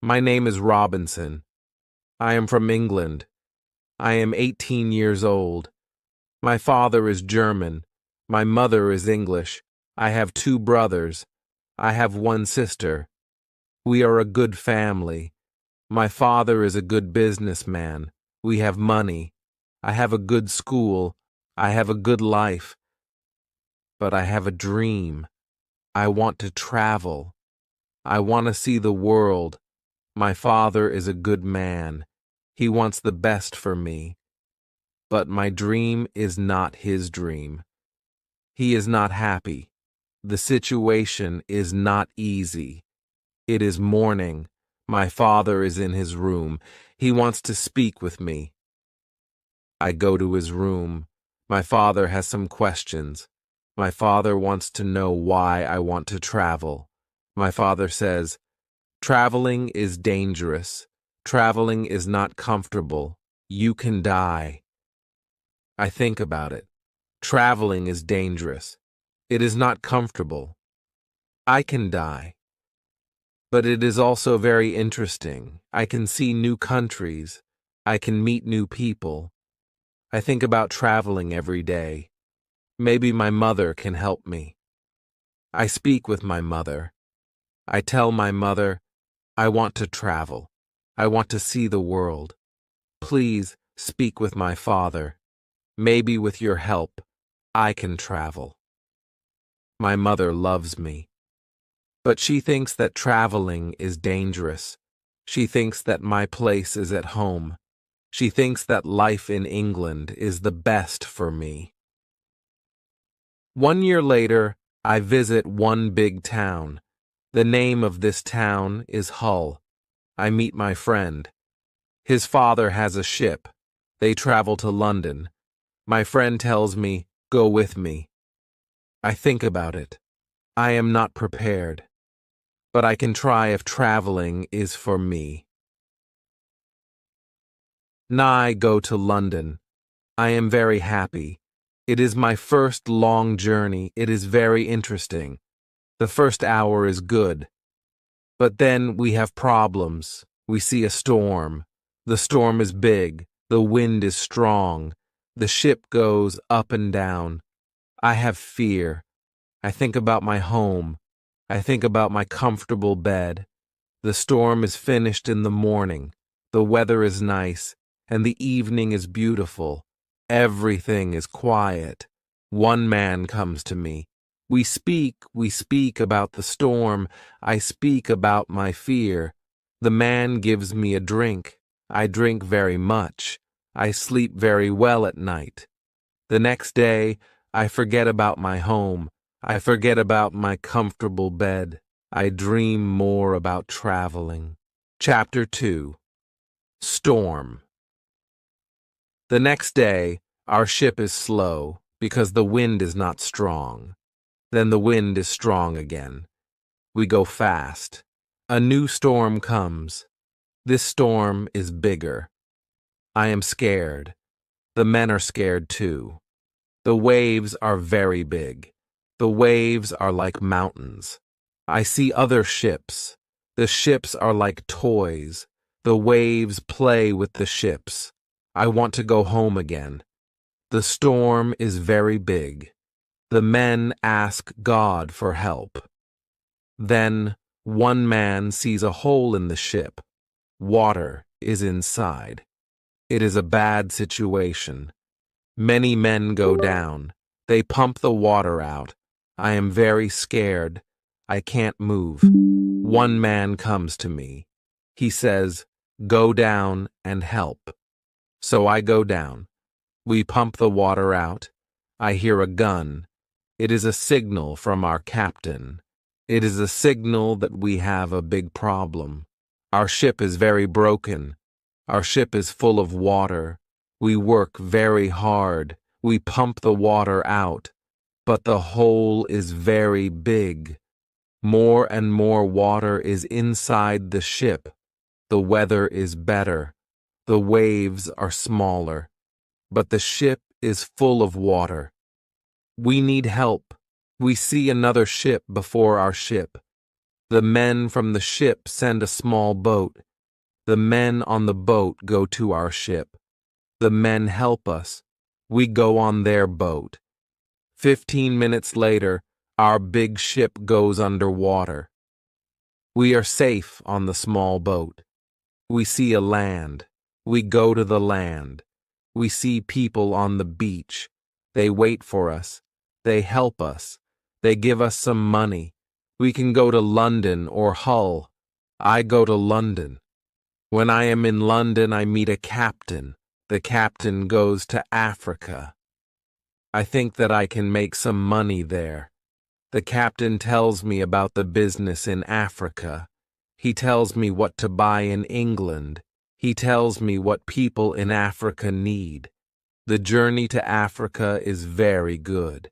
My name is Robinson. I am from England. I am 18 years old. My father is German. My mother is English. I have two brothers. I have one sister. We are a good family. My father is a good businessman. We have money. I have a good school. I have a good life. But I have a dream. I want to travel. I want to see the world. My father is a good man. He wants the best for me. But my dream is not his dream. He is not happy. The situation is not easy. It is morning. My father is in his room. He wants to speak with me. I go to his room. My father has some questions. My father wants to know why I want to travel. My father says, "Traveling is dangerous. Traveling is not comfortable. You can die." I think about it. Traveling is dangerous. It is not comfortable. I can die. But it is also very interesting. I can see new countries. I can meet new people. I think about traveling every day. Maybe my mother can help me. I speak with my mother. I tell my mother, I want to travel. I want to see the world. Please speak with my father. Maybe with your help, I can travel. My mother loves me. But she thinks that traveling is dangerous. She thinks that my place is at home. She thinks that life in England is the best for me. 1 year later, I visit one big town. The name of this town is Hull. I meet my friend. His father has a ship. They travel to London. My friend tells me, "Go with me." I think about it. I am not prepared. But I can try if traveling is for me. I go to London. I am very happy. It is my first long journey. It is very interesting. The first hour is good. But then we have problems. We see a storm. The storm is big. The wind is strong. The ship goes up and down. I have fear. I think about my home. I think about my comfortable bed. The storm is finished in the morning. The weather is nice, and the evening is beautiful. Everything is quiet. One man comes to me. We speak about the storm. I speak about my fear. The man gives me a drink. I drink very much. I sleep very well at night. The next day, I forget about my home. I forget about my comfortable bed. I dream more about traveling. Chapter 2. Storm. The next day, our ship is slow because the wind is not strong. Then the wind is strong again. We go fast. A new storm comes. This storm is bigger. I am scared. The men are scared too. The waves are very big. The waves are like mountains. I see other ships. The ships are like toys. The waves play with the ships. I want to go home again. The storm is very big. The men ask God for help. Then one man sees a hole in the ship. Water is inside. It is a bad situation. Many men go down. They pump the water out. I am very scared. I can't move. One man comes to me. He says, "Go down and help." So I go down. We pump the water out. I hear a gun. It is a signal from our captain. It is a signal that we have a big problem. Our ship is very broken. Our ship is full of water. We work very hard. We pump the water out. But the hole is very big. More and more water is inside the ship. The weather is better. The waves are smaller. But the ship is full of water. We need help. We see another ship before our ship. The men from the ship send a small boat. The men on the boat go to our ship. The men help us. We go on their boat. 15 minutes later, our big ship goes underwater. We are safe on the small boat. We see a land. We go to the land. We see people on the beach. They wait for us. They help us. They give us some money. We can go to London or Hull. I go to London. When I am in London, I meet a captain. The captain goes to Africa. I think that I can make some money there. The captain tells me about the business in Africa. He tells me what to buy in England. He tells me what people in Africa need. The journey to Africa is very good.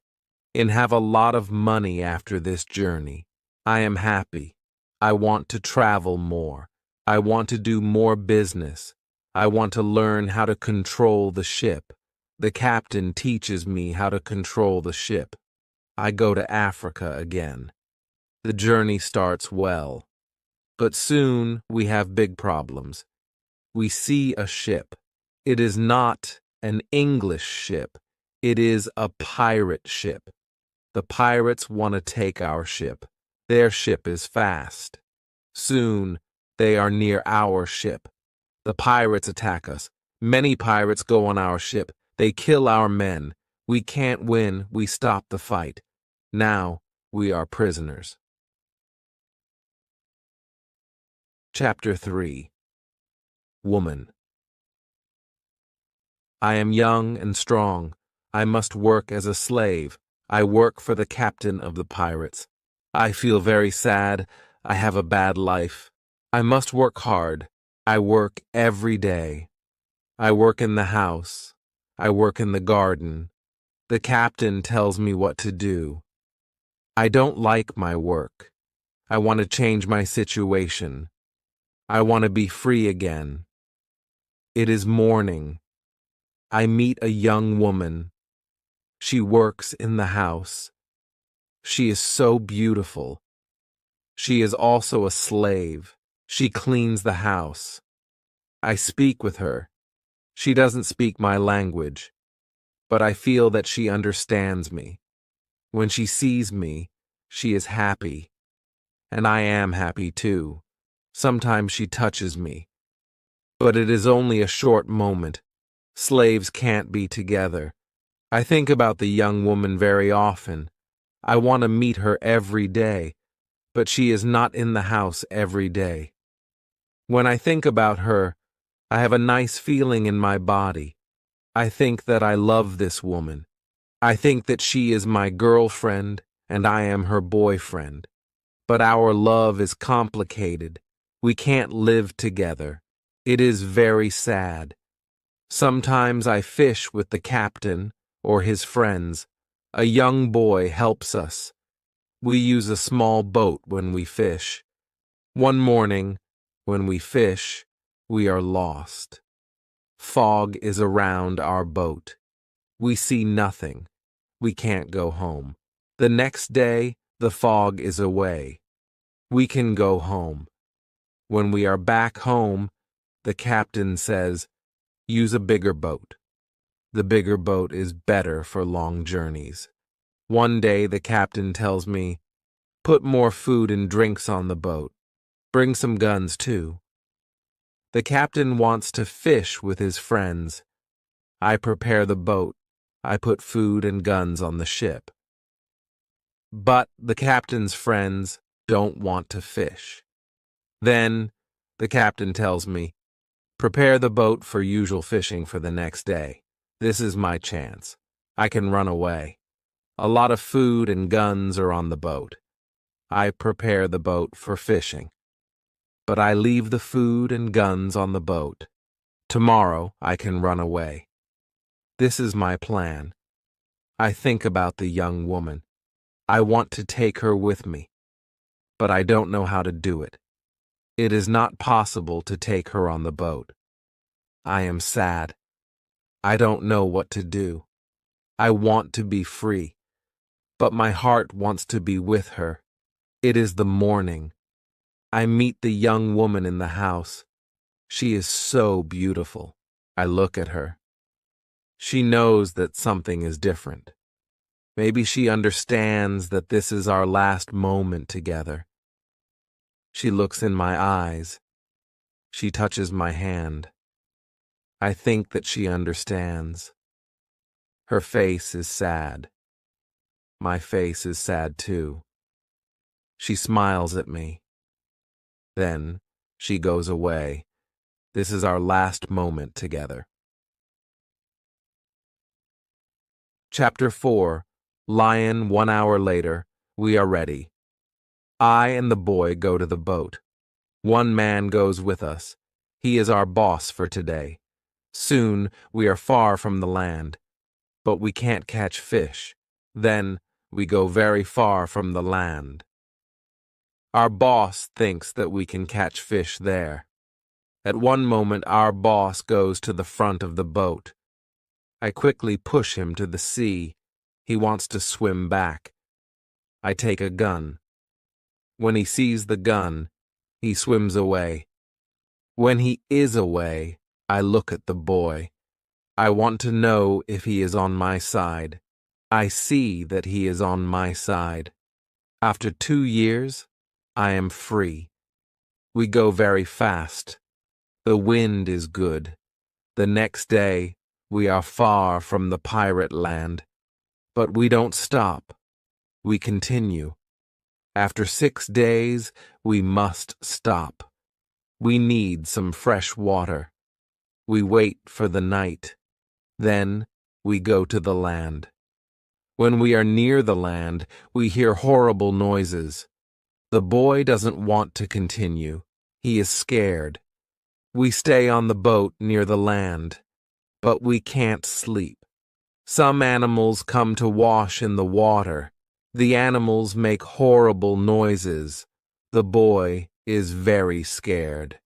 And have a lot of money after this journey. I am happy. I want to travel more. I want to do more business. I want to learn how to control the ship. The captain teaches me how to control the ship. I go to Africa again. The journey starts well. But soon we have big problems. We see a ship. It is not an English ship. It is a pirate ship. The pirates want to take our ship. Their ship is fast. Soon they are near our ship. The pirates attack us. Many pirates go on our ship. They kill our men. We can't win. We stop the fight. Now we are prisoners. Chapter 3. Woman. I am young and strong. I must work as a slave. I work for the captain of the pirates. I feel very sad. I have a bad life. I must work hard. I work every day. I work in the house. I work in the garden. The captain tells me what to do. I don't like my work. I want to change my situation. I want to be free again. It is morning. I meet a young woman. She works in the house. She is so beautiful. She is also a slave. She cleans the house. I speak with her. She doesn't speak my language, but I feel that she understands me. When she sees me, she is happy. And I am happy too. Sometimes she touches me. But it is only a short moment. Slaves can't be together. I think about the young woman very often. I want to meet her every day, but she is not in the house every day. When I think about her, I have a nice feeling in my body. I think that I love this woman. I think that she is my girlfriend and I am her boyfriend. But our love is complicated. We can't live together. It is very sad. Sometimes I fish with the captain or his friends. A young boy helps us. We use a small boat when we fish. One morning, when we fish, we are lost. Fog is around our boat. We see nothing. We can't go home. The next day, the fog is away. We can go home. When we are back home, the captain says, use a bigger boat. The bigger boat is better for long journeys. One day the captain tells me, put more food and drinks on the boat. Bring some guns too. The captain wants to fish with his friends. I prepare the boat. I put food and guns on the ship. But the captain's friends don't want to fish. Then the captain tells me, prepare the boat for usual fishing for the next day. This is my chance. I can run away. A lot of food and guns are on the boat. I prepare the boat for fishing. But I leave the food and guns on the boat. Tomorrow I can run away. This is my plan. I think about the young woman. I want to take her with me, but I don't know how to do it. It is not possible to take her on the boat. I am sad. I don't know what to do. I want to be free, but my heart wants to be with her. It is the morning. I meet the young woman in the house. She is so beautiful. I look at her. She knows that something is different. Maybe she understands that this is our last moment together. She looks in my eyes. She touches my hand. I think that she understands. Her face is sad. My face is sad too. She smiles at me. Then she goes away. This is our last moment together. Chapter 4. Lion. 1 hour later. We are ready. I and the boy go to the boat. One man goes with us. He is our boss for today. Soon we are far from the land, but we can't catch fish. Then we go very far from the land. Our boss thinks that we can catch fish there. At one moment our boss goes to the front of the boat. I quickly push him to the sea. He wants to swim back. I take a gun. When he sees the gun, he swims away. When he is away, I look at the boy. I want to know if he is on my side. I see that he is on my side. After 2 years, I am free. We go very fast. The wind is good. The next day, we are far from the pirate land. But we don't stop. We continue. After 6 days, we must stop. We need some fresh water. We wait for the night. Then we go to the land. When we are near the land, we hear horrible noises. The boy doesn't want to continue. He is scared. We stay on the boat near the land, but we can't sleep. Some animals come to wash in the water. The animals make horrible noises. The boy is very scared.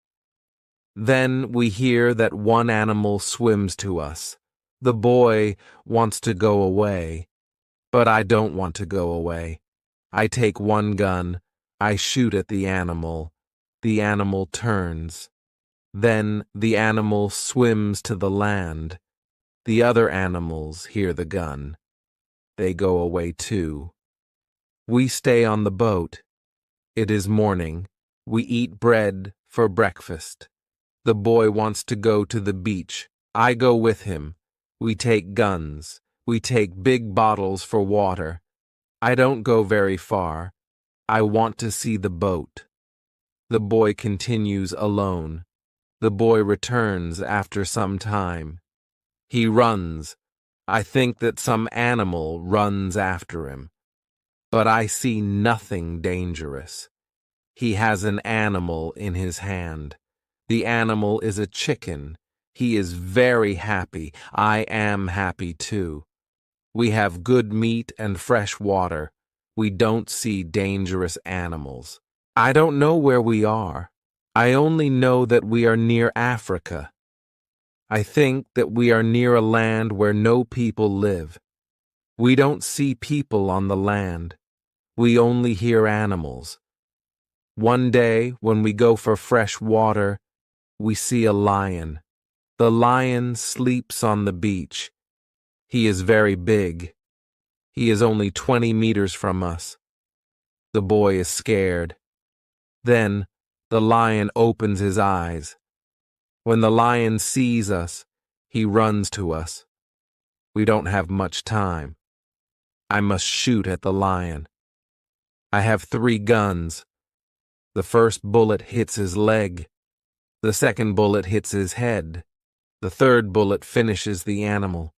Then we hear that one animal swims to us. The boy wants to go away, but I don't want to go away. I take one gun. I shoot at the animal. The animal turns. Then the animal swims to the land. The other animals hear the gun. They go away too. We stay on the boat. It is morning. We eat bread for breakfast. The boy wants to go to the beach. I go with him. We take guns. We take big bottles for water. I don't go very far. I want to see the boat. The boy continues alone. The boy returns after some time. He runs. I think that some animal runs after him. But I see nothing dangerous. He has an animal in his hand. The animal is a chicken. He is very happy. I am happy too. We have good meat and fresh water. We don't see dangerous animals. I don't know where we are. I only know that we are near Africa. I think that we are near a land where no people live. We don't see people on the land. We only hear animals. One day, when we go for fresh water, we see a lion. The lion sleeps on the beach. He is very big. He is only 20 meters from us. The boy is scared. Then the lion opens his eyes. When the lion sees us, he runs to us. We don't have much time. I must shoot at the lion. I have 3 guns. The first bullet hits his leg. The second bullet hits his head. The third bullet finishes the animal.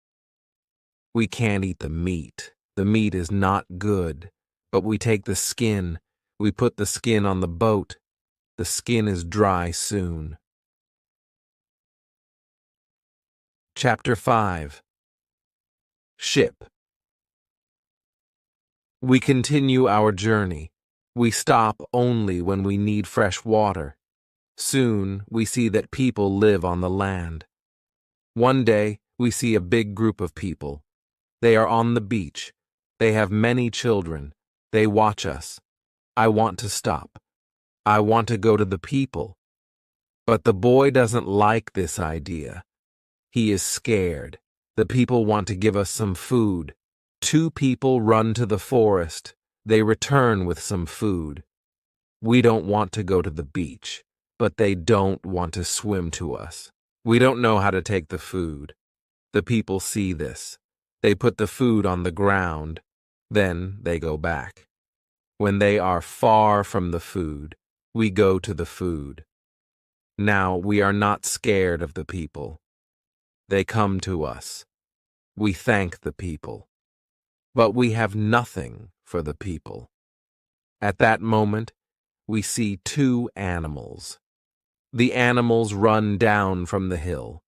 We can't eat the meat. The meat is not good. But we take the skin. We put the skin on the boat. The skin is dry soon. Chapter 5. Ship. We continue our journey. We stop only when we need fresh water. Soon we see that people live on the land. One day we see a big group of people. They are on the beach. They have many children. They watch us. I want to stop. I want to go to the people. But the boy doesn't like this idea. He is scared. The people want to give us some food. Two people run to the forest. They return with some food. We don't want to go to the beach, but they don't want to swim to us. We don't know how to take the food. The people see this. They put the food on the ground. Then they go back. When they are far from the food, we go to the food. Now we are not scared of the people. They come to us. We thank the people. But we have nothing for the people. At that moment, we see two animals. The animals run down from the hill.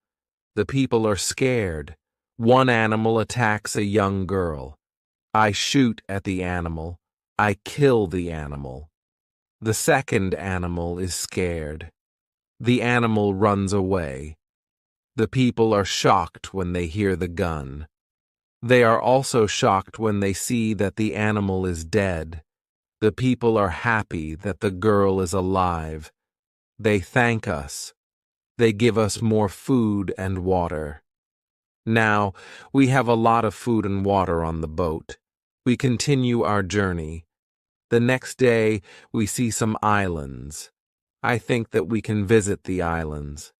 The people are scared. One animal attacks a young girl. I shoot at the animal. I kill the animal. The second animal is scared. The animal runs away. The people are shocked when they hear the gun. They are also shocked when they see that the animal is dead. The people are happy that the girl is alive. They thank us. They give us more food and water. Now, we have a lot of food and water on the boat. We continue our journey. The next day, we see some islands. I think that we can visit the islands.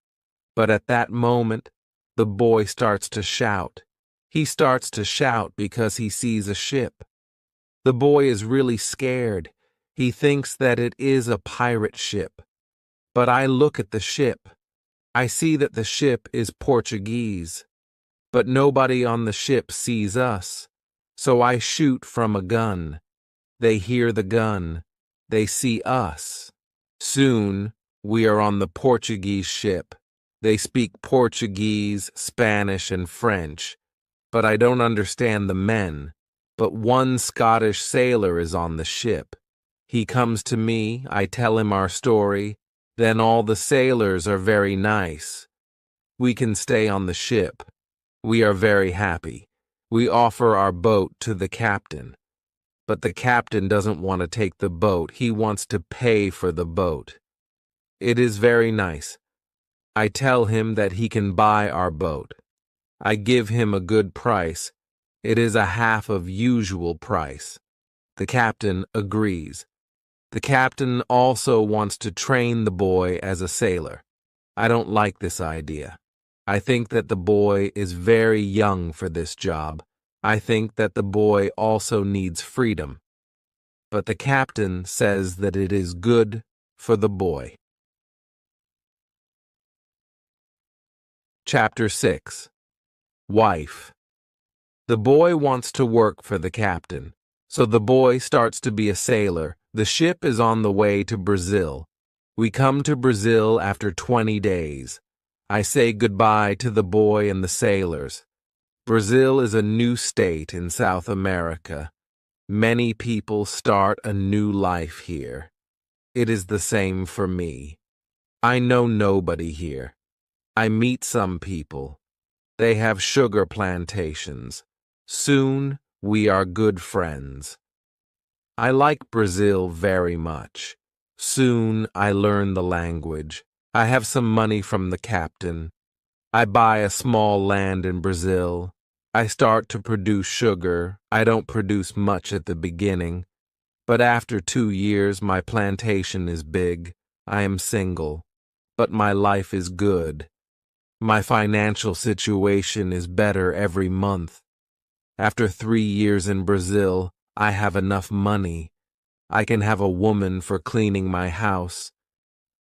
But at that moment, the boy starts to shout. He starts to shout because he sees a ship. The boy is really scared. He thinks that it is a pirate ship. But I look at the ship. I see that the ship is Portuguese. But nobody on the ship sees us. So I shoot from a gun. They hear the gun. They see us. Soon, we are on the Portuguese ship. They speak Portuguese, Spanish, and French. But I don't understand the men. But one Scottish sailor is on the ship. He comes to me, I tell him our story. Then all the sailors are very nice. We can stay on the ship. We are very happy. We offer our boat to the captain. But the captain doesn't want to take the boat. He wants to pay for the boat. It is very nice. I tell him that he can buy our boat. I give him a good price. It is a half of usual price. The captain agrees. The captain also wants to train the boy as a sailor. I don't like this idea. I think that the boy is very young for this job. I think that the boy also needs freedom. But the captain says that it is good for the boy. Chapter 6. Wife. The boy wants to work for the captain, so the boy starts to be a sailor. The ship is on the way to Brazil. We come to Brazil after 20 days. I say goodbye to the boy and the sailors. Brazil is a new state in South America. Many people start a new life here. It is the same for me. I know nobody here. I meet some people. They have sugar plantations. Soon we are good friends. I like Brazil very much. Soon I learn the language. I have some money from the captain. I buy a small land in Brazil. I start to produce sugar. I don't produce much at the beginning. But after 2 years, my plantation is big. I am single. But my life is good. My financial situation is better every month. After 3 years in Brazil, I have enough money. I can have a woman for cleaning my house.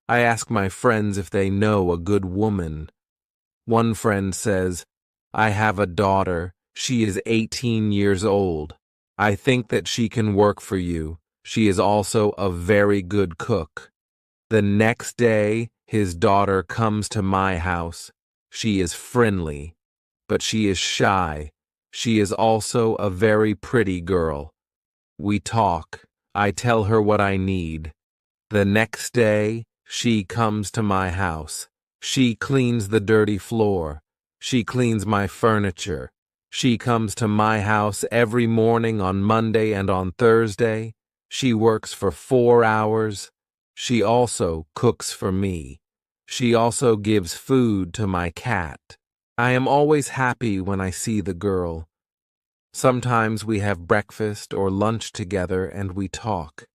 I ask my friends if they know a good woman. One friend says, I have a daughter. She is 18 years old. I think that she can work for you. She is also a very good cook. The next day, his daughter comes to my house. She is friendly, but she is shy. She is also a very pretty girl. We talk. I tell her what I need. The next day, she comes to my house. She cleans the dirty floor. She cleans my furniture. She comes to my house every morning on Monday and on Thursday. She works for 4 hours. She also cooks for me. She also gives food to my cat. I am always happy when I see the girl. Sometimes we have breakfast or lunch together and we talk.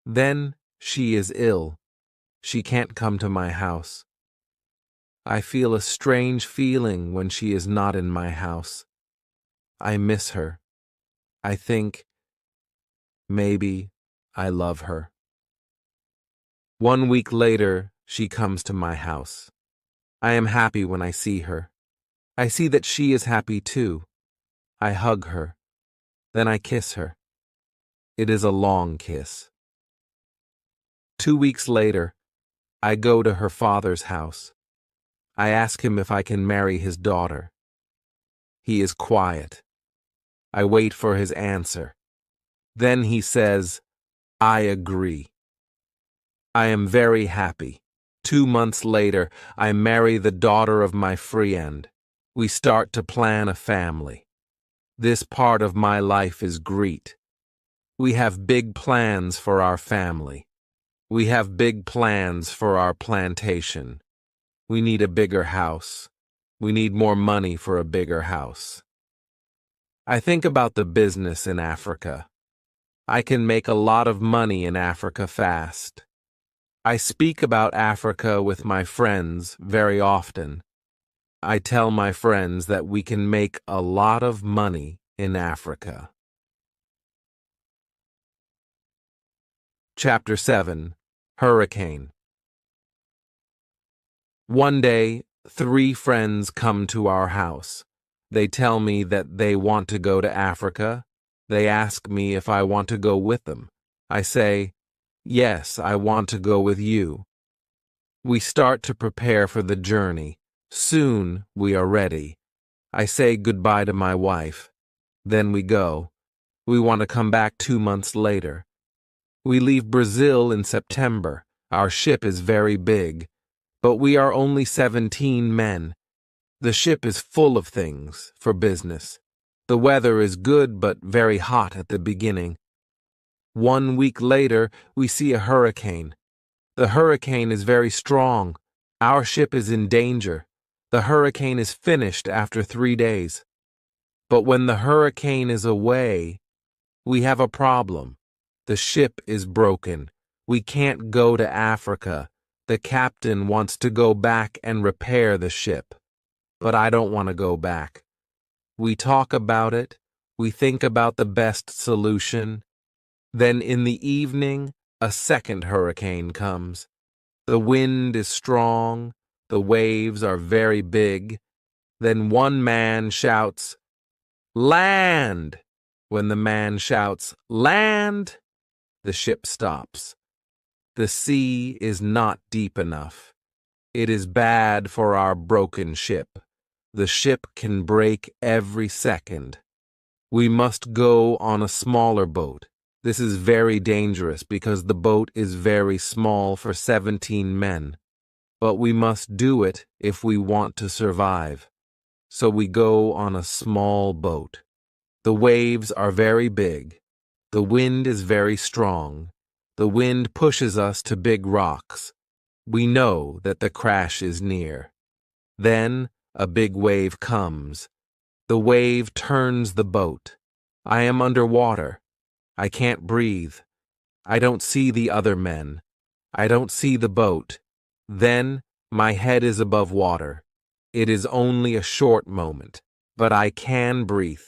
Then she is ill. She can't come to my house. I feel a strange feeling when she is not in my house. I miss her. I think maybe I love her. 1 week later, she comes to my house. I am happy when I see her. I see that she is happy too. I hug her. Then I kiss her. It is a long kiss. 2 weeks later, I go to her father's house. I ask him if I can marry his daughter. He is quiet. I wait for his answer. Then he says, I agree. I am very happy. 2 months later, I marry the daughter of my friend. We start to plan a family. This part of my life is great. We have big plans for our family. We have big plans for our plantation. We need a bigger house. We need more money for a bigger house. I think about the business in Africa. I can make a lot of money in Africa fast. I speak about Africa with my friends very often. I tell my friends that we can make a lot of money in Africa. Chapter 7. Hurricane. One day, 3 friends come to our house. They tell me that they want to go to Africa. They ask me if I want to go with them. I say, yes, I want to go with you. We start to prepare for the journey. Soon we are ready. I say goodbye to my wife. Then we go. We want to come back 2 months later. We leave Brazil in September. Our ship is very big, but we are only 17 men. The ship is full of things for business. The weather is good but very hot at the beginning. 1 week later, we see a hurricane. The hurricane is very strong. Our ship is in danger. The hurricane is finished after 3 days. But when the hurricane is away, we have a problem. The ship is broken. We can't go to Africa. The captain wants to go back and repair the ship. But I don't want to go back. We talk about it. We think about the best solution. Then in the evening, a second hurricane comes. The wind is strong. The waves are very big. Then one man shouts, "Land!" When the man shouts, "Land!" the ship stops. The sea is not deep enough. It is bad for our broken ship. The ship can break every second. We must go on a smaller boat. This is very dangerous because the boat is very small for 17 men. But we must do it if we want to survive. So we go on a small boat. The waves are very big. The wind is very strong. The wind pushes us to big rocks. We know that the crash is near. Then a big wave comes. The wave turns the boat. I am underwater. I can't breathe. I don't see the other men. I don't see the boat. Then my head is above water. It is only a short moment, but I can breathe.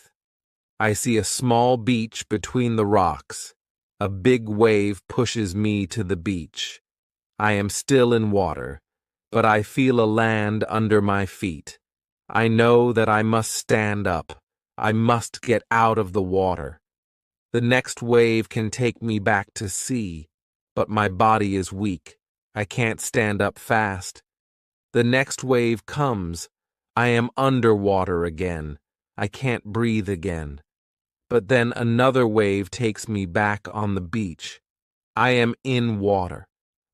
I see a small beach between the rocks. A big wave pushes me to the beach. I am still in water, but I feel a land under my feet. I know that I must stand up. I must get out of the water. The next wave can take me back to sea, but my body is weak. I can't stand up fast. The next wave comes. I am underwater again. I can't breathe again. But then another wave takes me back on the beach. I am in water,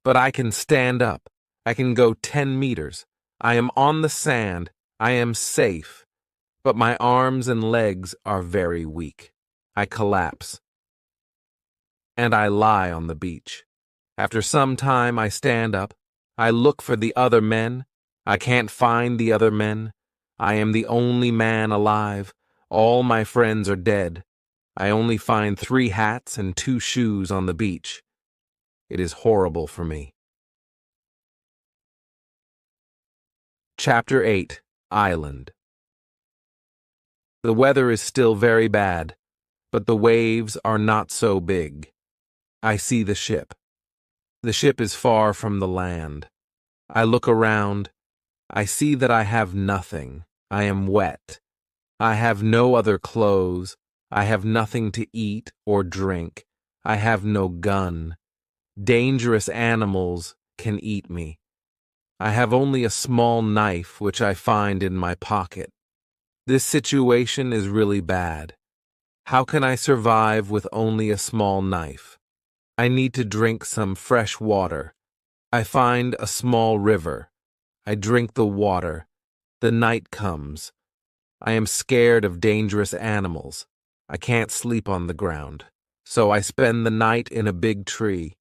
but I can stand up. I can go 10 meters. I am on the sand. I am safe. But my arms and legs are very weak. I collapse. And I lie on the beach. After some time, I stand up. I look for the other men. I can't find the other men. I am the only man alive. All my friends are dead. I only find 3 hats and 2 shoes on the beach. It is horrible for me. Chapter 8. Island. The weather is still very bad, but the waves are not so big. I see the ship. The ship is far from the land. I look around. I see that I have nothing. I am wet. I have no other clothes. I have nothing to eat or drink. I have no gun. Dangerous animals can eat me. I have only a small knife which I find in my pocket. This situation is really bad. How can I survive with only a small knife? I need to drink some fresh water. I find a small river. I drink the water. The night comes. I am scared of dangerous animals. I can't sleep on the ground, so I spend the night in a big tree.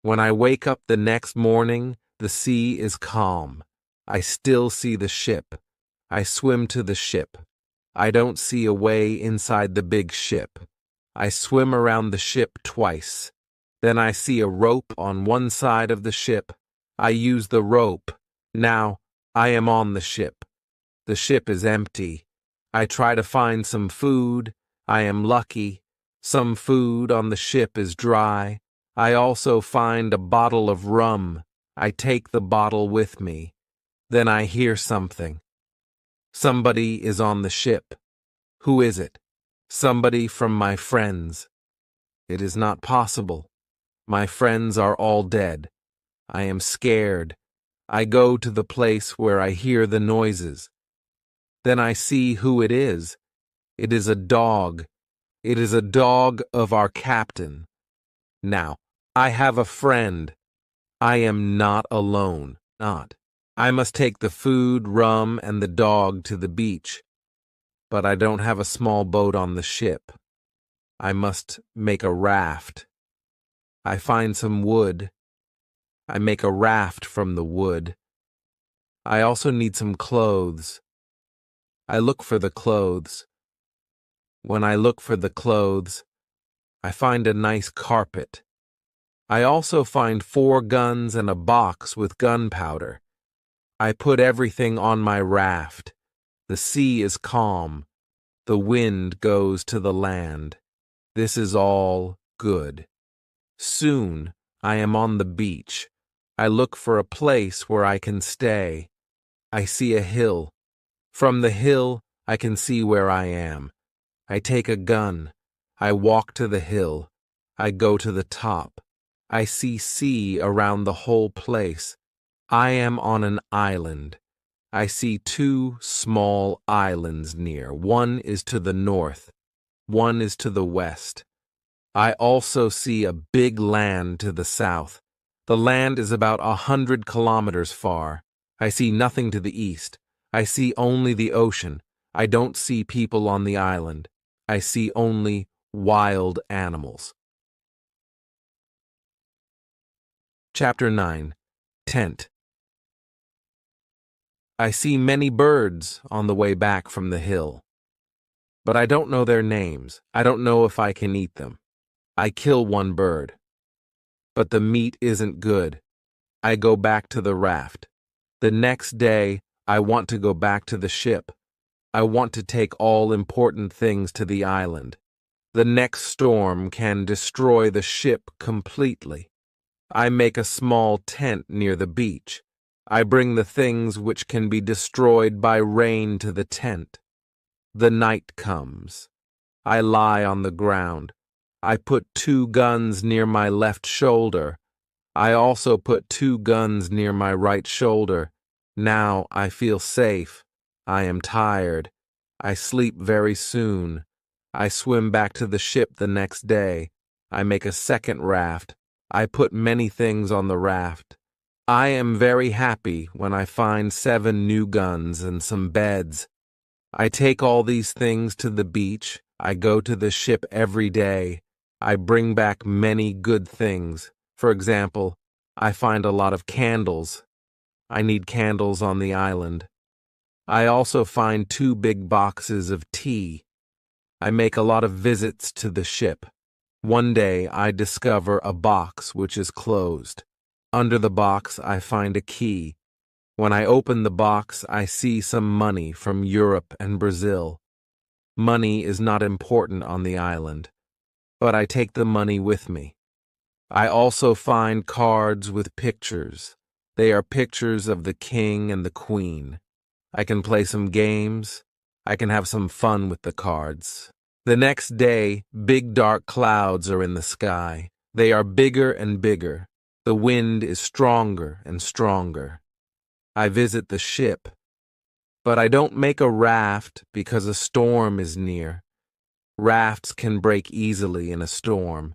When I wake up the next morning, the sea is calm. I still see the ship. I swim to the ship. I don't see a way inside the big ship. I swim around the ship twice. Then I see a rope on one side of the ship. I use the rope. Now I am on the ship. The ship is empty. I try to find some food. I am lucky. Some food on the ship is dry. I also find a bottle of rum. I take the bottle with me. Then I hear something. Somebody is on the ship. Who is it? Somebody from my friends. It is not possible. My friends are all dead. I am scared. I go to the place where I hear the noises. Then I see who it is. It is a dog. It is a dog of our captain. Now, I have a friend. I am not alone. Not. I must take the food, rum, and the dog to the beach. But I don't have a small boat on the ship. I must make a raft. I find some wood. I make a raft from the wood. I also need some clothes. I look for the clothes. When I look for the clothes, I find a nice carpet. I also find 4 guns and a box with gunpowder. I put everything on my raft. The sea is calm. The wind goes to the land. This is all good. Soon I am on the beach. I look for a place where I can stay. I see a hill. From the hill, I can see where I am. I take a gun. I walk to the hill. I go to the top. I see sea around the whole place. I am on an island. I see 2 small islands near. One is to the north. One is to the west. I also see a big land to the south. The land is about 100 kilometers far. I see nothing to the east. I see only the ocean. I don't see people on the island. I see only wild animals. Chapter 9. Tent. I see many birds on the way back from the hill. But I don't know their names. I don't know if I can eat them. I kill one bird. But the meat isn't good. I go back to the raft. The next day, I want to go back to the ship. I want to take all important things to the island. The next storm can destroy the ship completely. I make a small tent near the beach. I bring the things which can be destroyed by rain to the tent. The night comes. I lie on the ground. I put 2 guns near my left shoulder. I also put 2 guns near my right shoulder. Now I feel safe. I am tired. I sleep very soon. I swim back to the ship the next day. I make a second raft. I put many things on the raft. I am very happy when I find 7 new guns and some beds. I take all these things to the beach. I go to the ship every day. I bring back many good things. For example, I find a lot of candles. I need candles on the island. I also find 2 big boxes of tea. I make a lot of visits to the ship. One day I discover a box which is closed. Under the box I find a key. When I open the box, I see some money from Europe and Brazil. Money is not important on the island, but I take the money with me. I also find cards with pictures. They are pictures of the king and the queen. I can play some games. I can have some fun with the cards. The next day, big dark clouds are in the sky. They are bigger and bigger. The wind is stronger and stronger. I visit the ship, but I don't make a raft because a storm is near. Rafts can break easily in a storm.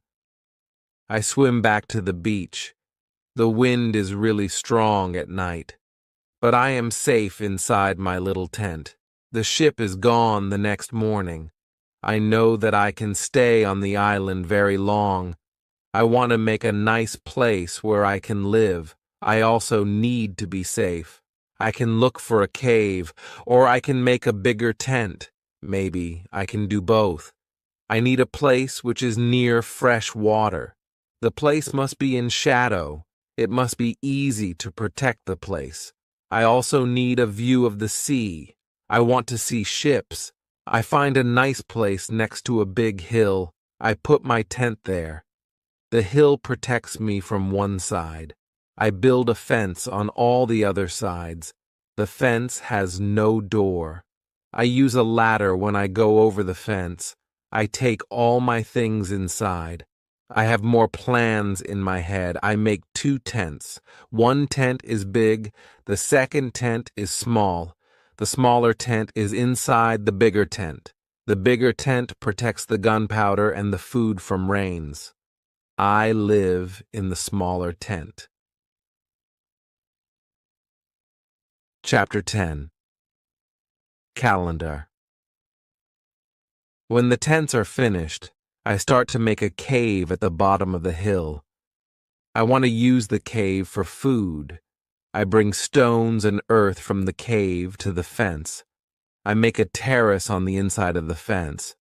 I swim back to the beach. The wind is really strong at night, but I am safe inside my little tent. The ship is gone the next morning. I know that I can stay on the island very long. I want to make a nice place where I can live. I also need to be safe. I can look for a cave, or I can make a bigger tent. Maybe I can do both. I need a place which is near fresh water. The place must be in shadow. It must be easy to protect the place. I also need a view of the sea. I want to see ships. I find a nice place next to a big hill. I put my tent there. The hill protects me from one side. I build a fence on all the other sides. The fence has no door. I use a ladder when I go over the fence. I take all my things inside. I have more plans in my head. I make 2 tents. One tent is big. The second tent is small. The smaller tent is inside the bigger tent. The bigger tent protects the gunpowder and the food from rains. I live in the smaller tent. Chapter 10. Calendar. When the tents are finished, I start to make a cave at the bottom of the hill. I want to use the cave for food. I bring stones and earth from the cave to the fence. I make a terrace on the inside of the fence.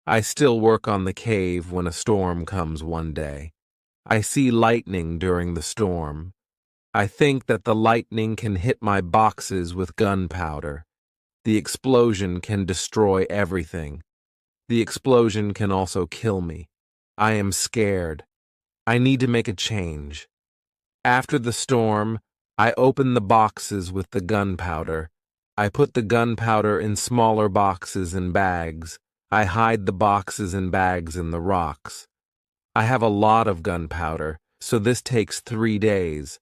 I still work on the cave when a storm comes one day. I see lightning during the storm. I think that the lightning can hit my boxes with gunpowder. The explosion can destroy everything. The explosion can also kill me. I am scared. I need to make a change. After the storm, I open the boxes with the gunpowder. I put the gunpowder in smaller boxes and bags. I hide the boxes and bags in the rocks. I have a lot of gunpowder, so this takes 3 days.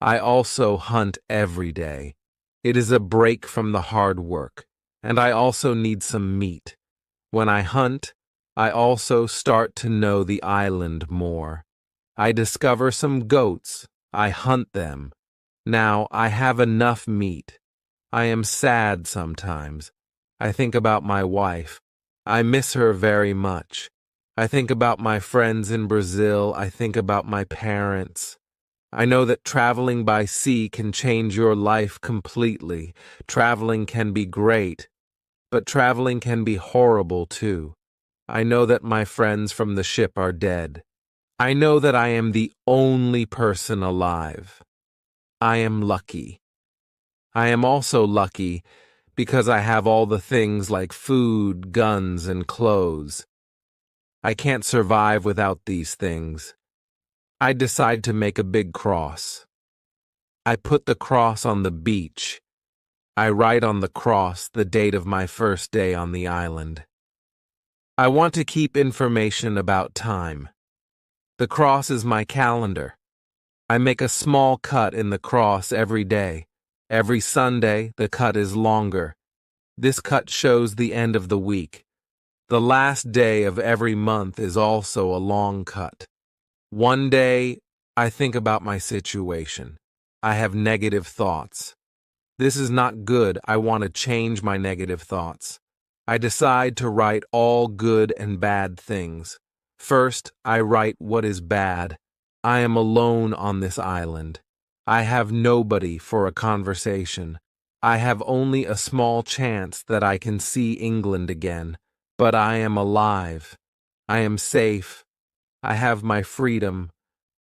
I also hunt every day. It is a break from the hard work, and I also need some meat. When I hunt, I also start to know the island more. I discover some goats. I hunt them. Now I have enough meat. I am sad sometimes. I think about my wife. I miss her very much. I think about my friends in Brazil. I think about my parents. I know that traveling by sea can change your life completely. Traveling can be great, but traveling can be horrible too. I know that my friends from the ship are dead. I know that I am the only person alive. I am lucky. I am also lucky because I have all the things like food, guns, and clothes. I can't survive without these things. I decide to make a big cross. I put the cross on the beach. I write on the cross the date of my first day on the island. I want to keep information about time. The cross is my calendar. I make a small cut in the cross every day. Every Sunday, the cut is longer. This cut shows the end of the week. The last day of every month is also a long cut. One day, I think about my situation. I have negative thoughts. This is not good. I want to change my negative thoughts. I decide to write all good and bad things. First, I write what is bad. I am alone on this island. I have nobody for a conversation. I have only a small chance that I can see England again, but I am alive. I am safe. I have my freedom.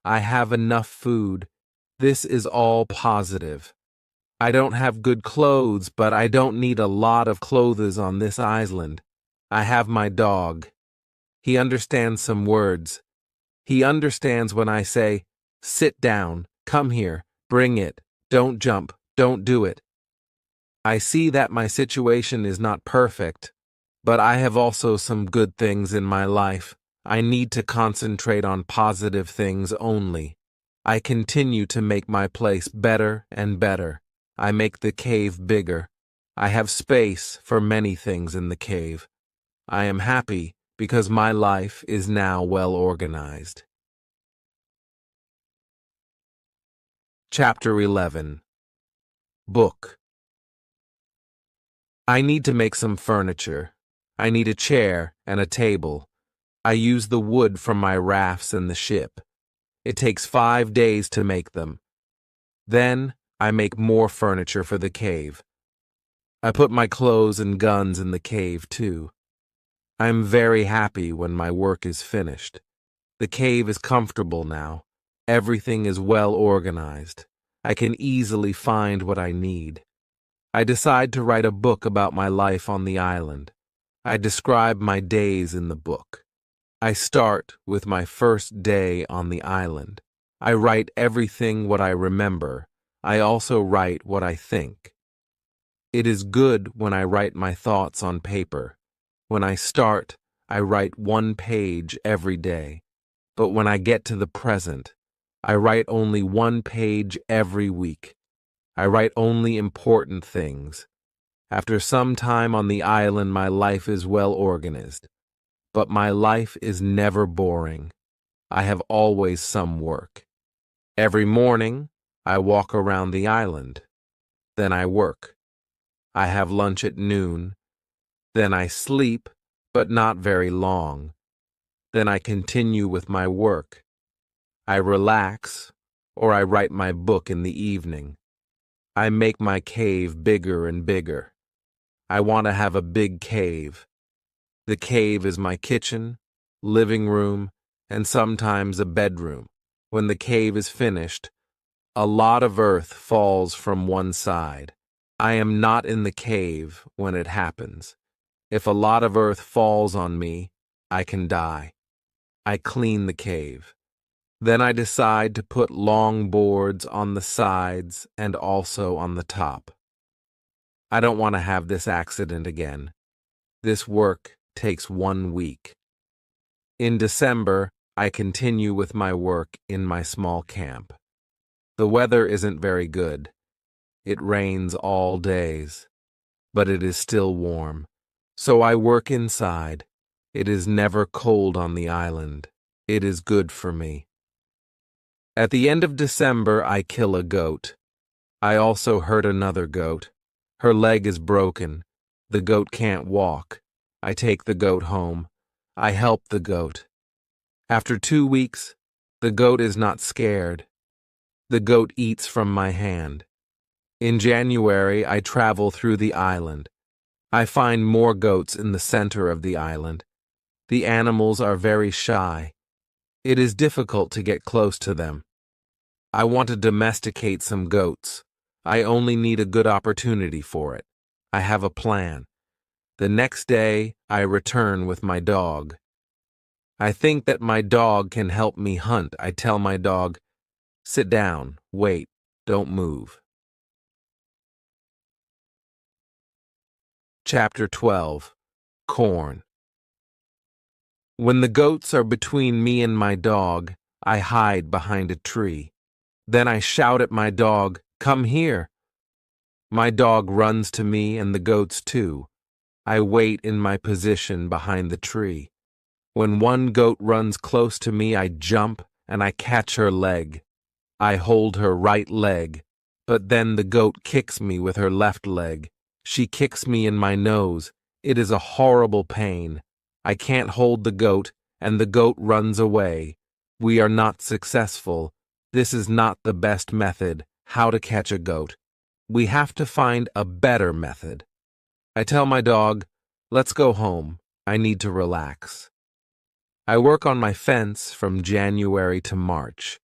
I have enough food. This is all positive. I don't have good clothes, but I don't need a lot of clothes on this island. I have my dog. He understands some words. He understands when I say, "Sit down, come here, bring it, don't jump, don't do it." I see that my situation is not perfect, but I have also some good things in my life. I need to concentrate on positive things only. I continue to make my place better and better. I make the cave bigger. I have space for many things in the cave. I am happy because my life is now well organized. Chapter 11. Book. I need to make some furniture. I need a chair and a table. I use the wood from my rafts and the ship. It takes 5 days to make them. Then I make more furniture for the cave. I put my clothes and guns in the cave too. I am very happy when my work is finished. The cave is comfortable now. Everything is well organized. I can easily find what I need. I decide to write a book about my life on the island. I describe my days in the book. I start with my first day on the island. I write everything what I remember. I also write what I think. It is good when I write my thoughts on paper. When I start, I write 1 page every day. But when I get to the present, I write only 1 page every week. I write only important things. After some time on the island, my life is well organized. But my life is never boring. I have always some work. Every morning, I walk around the island. Then I work. I have lunch at noon. Then I sleep, but not very long. Then I continue with my work. I relax, or I write my book in the evening. I make my cave bigger and bigger. I want to have a big cave. The cave is my kitchen, living room, and sometimes a bedroom. When the cave is finished, a lot of earth falls from one side. I am not in the cave when it happens. If a lot of earth falls on me, I can die. I clean the cave. Then I decide to put long boards on the sides and also on the top. I don't want to have this accident again. This work takes 1 week. In December, I continue with my work in my small camp. The weather isn't very good. It rains all days, but it is still warm. So I work inside. It is never cold on the island. It is good for me. At the end of December, I kill a goat. I also hurt another goat. Her leg is broken. The goat can't walk. I take the goat home. I help the goat. After 2 weeks, the goat is not scared. The goat eats from my hand. In January, I travel through the island. I find more goats in the center of the island. The animals are very shy. It is difficult to get close to them. I want to domesticate some goats. I only need a good opportunity for it. I have a plan. The next day, I return with my dog. I think that my dog can help me hunt. I tell my dog, "Sit down, wait, don't move." Chapter 12. Corn. When the goats are between me and my dog, I hide behind a tree. Then I shout at my dog, "Come here." My dog runs to me and the goats too. I wait in my position behind the tree. When one goat runs close to me, I jump and I catch her leg. I hold her right leg, but then the goat kicks me with her left leg. She kicks me in my nose. It is a horrible pain. I can't hold the goat, and the goat runs away. We are not successful. This is not the best method, how to catch a goat. We have to find a better method. I tell my dog, let's go home. I need to relax. I work on my fence from January to March.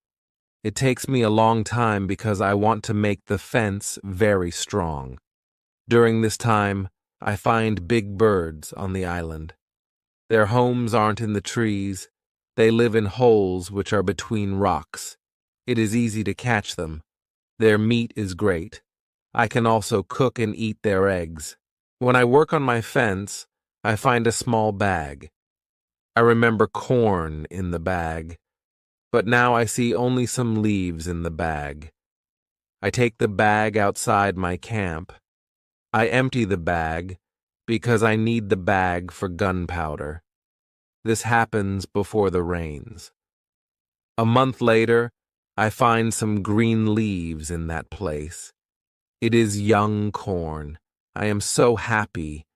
It takes me a long time because I want to make the fence very strong. During this time, I find big birds on the island. Their homes aren't in the trees. They live in holes which are between rocks. It is easy to catch them. Their meat is great. I can also cook and eat their eggs. When I work on my fence, I find a small bag. I remember corn in the bag, but now I see only some leaves in the bag. I take the bag outside my camp. I empty the bag because I need the bag for gunpowder. This happens before the rains. A month later, I find some green leaves in that place. It is young corn. I am so happy.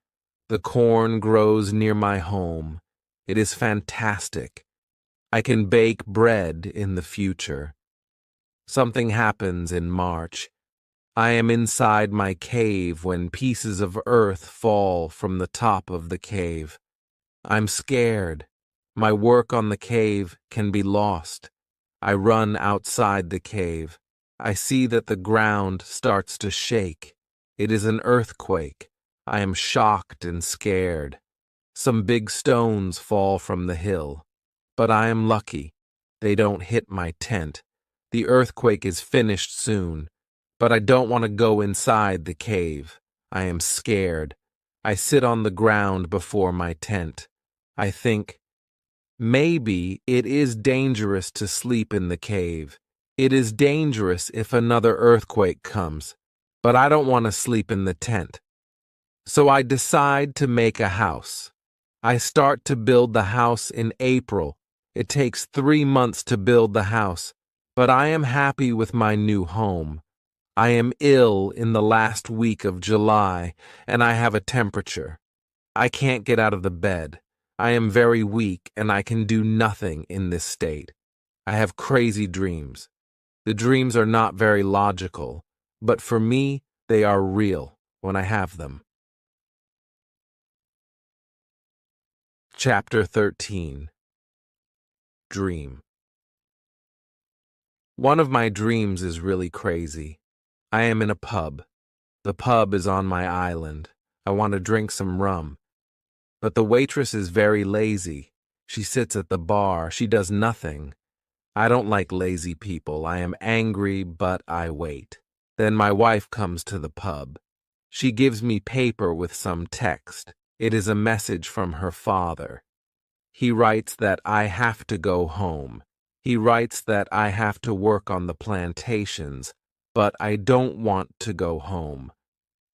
The corn grows near my home. It is fantastic. I can bake bread in the future. Something happens in March. I am inside my cave when pieces of earth fall from the top of the cave. I'm scared. My work on the cave can be lost. I run outside the cave. I see that the ground starts to shake. It is an earthquake. I am shocked and scared. Some big stones fall from the hill. But I am lucky. They don't hit my tent. The earthquake is finished soon. But I don't want to go inside the cave. I am scared. I sit on the ground before my tent. I think, maybe it is dangerous to sleep in the cave. It is dangerous if another earthquake comes. But I don't want to sleep in the tent. So I decide to make a house. I start to build the house in April. It takes 3 months to build the house, but I am happy with my new home. I am ill in the last week of July, and I have a temperature. I can't get out of the bed. I am very weak, and I can do nothing in this state. I have crazy dreams. The dreams are not very logical, but for me, they are real when I have them. Chapter 13. Dream. One of my dreams is really crazy. I am in a pub. The pub is on my island. I want to drink some rum. But the waitress is very lazy. She sits at the bar. She does nothing. I don't like lazy people. I am angry, but I wait. Then my wife comes to the pub. She gives me paper with some text. It is a message from her father. He writes that I have to go home. He writes that I have to work on the plantations, but I don't want to go home.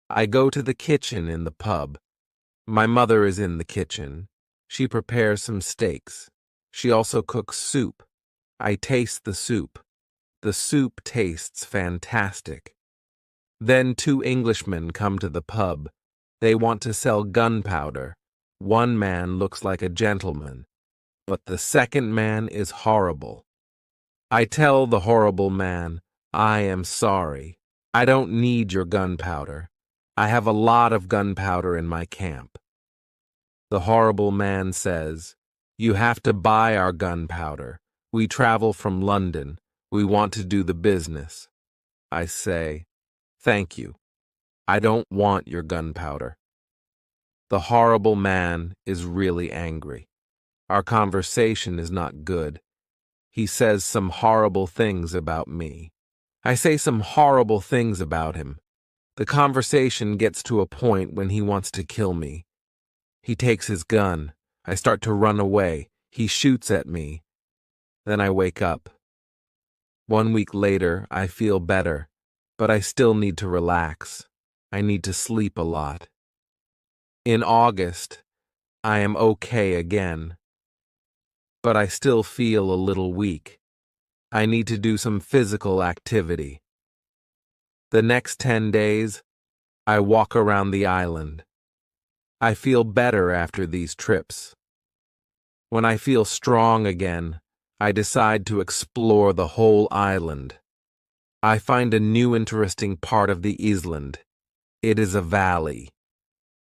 I go to the kitchen in the pub. My mother is in the kitchen. She prepares some steaks. She also cooks soup. I taste the soup. The soup tastes fantastic. Then 2 Englishmen come to the pub. They want to sell gunpowder. One man looks like a gentleman, but the second man is horrible. I tell the horrible man, I am sorry. I don't need your gunpowder. I have a lot of gunpowder in my camp. The horrible man says, you have to buy our gunpowder. We travel from London. We want to do the business. I say, thank you. I don't want your gunpowder. The horrible man is really angry. Our conversation is not good. He says some horrible things about me. I say some horrible things about him. The conversation gets to a point when he wants to kill me. He takes his gun. I start to run away. He shoots at me. Then I wake up. 1 week later, I feel better, but I still need to relax. I need to sleep a lot. In August, I am okay again, but I still feel a little weak. I need to do some physical activity. The next 10 days, I walk around the island. I feel better after these trips. When I feel strong again, I decide to explore the whole island. I find a new interesting part of the island. It is a valley.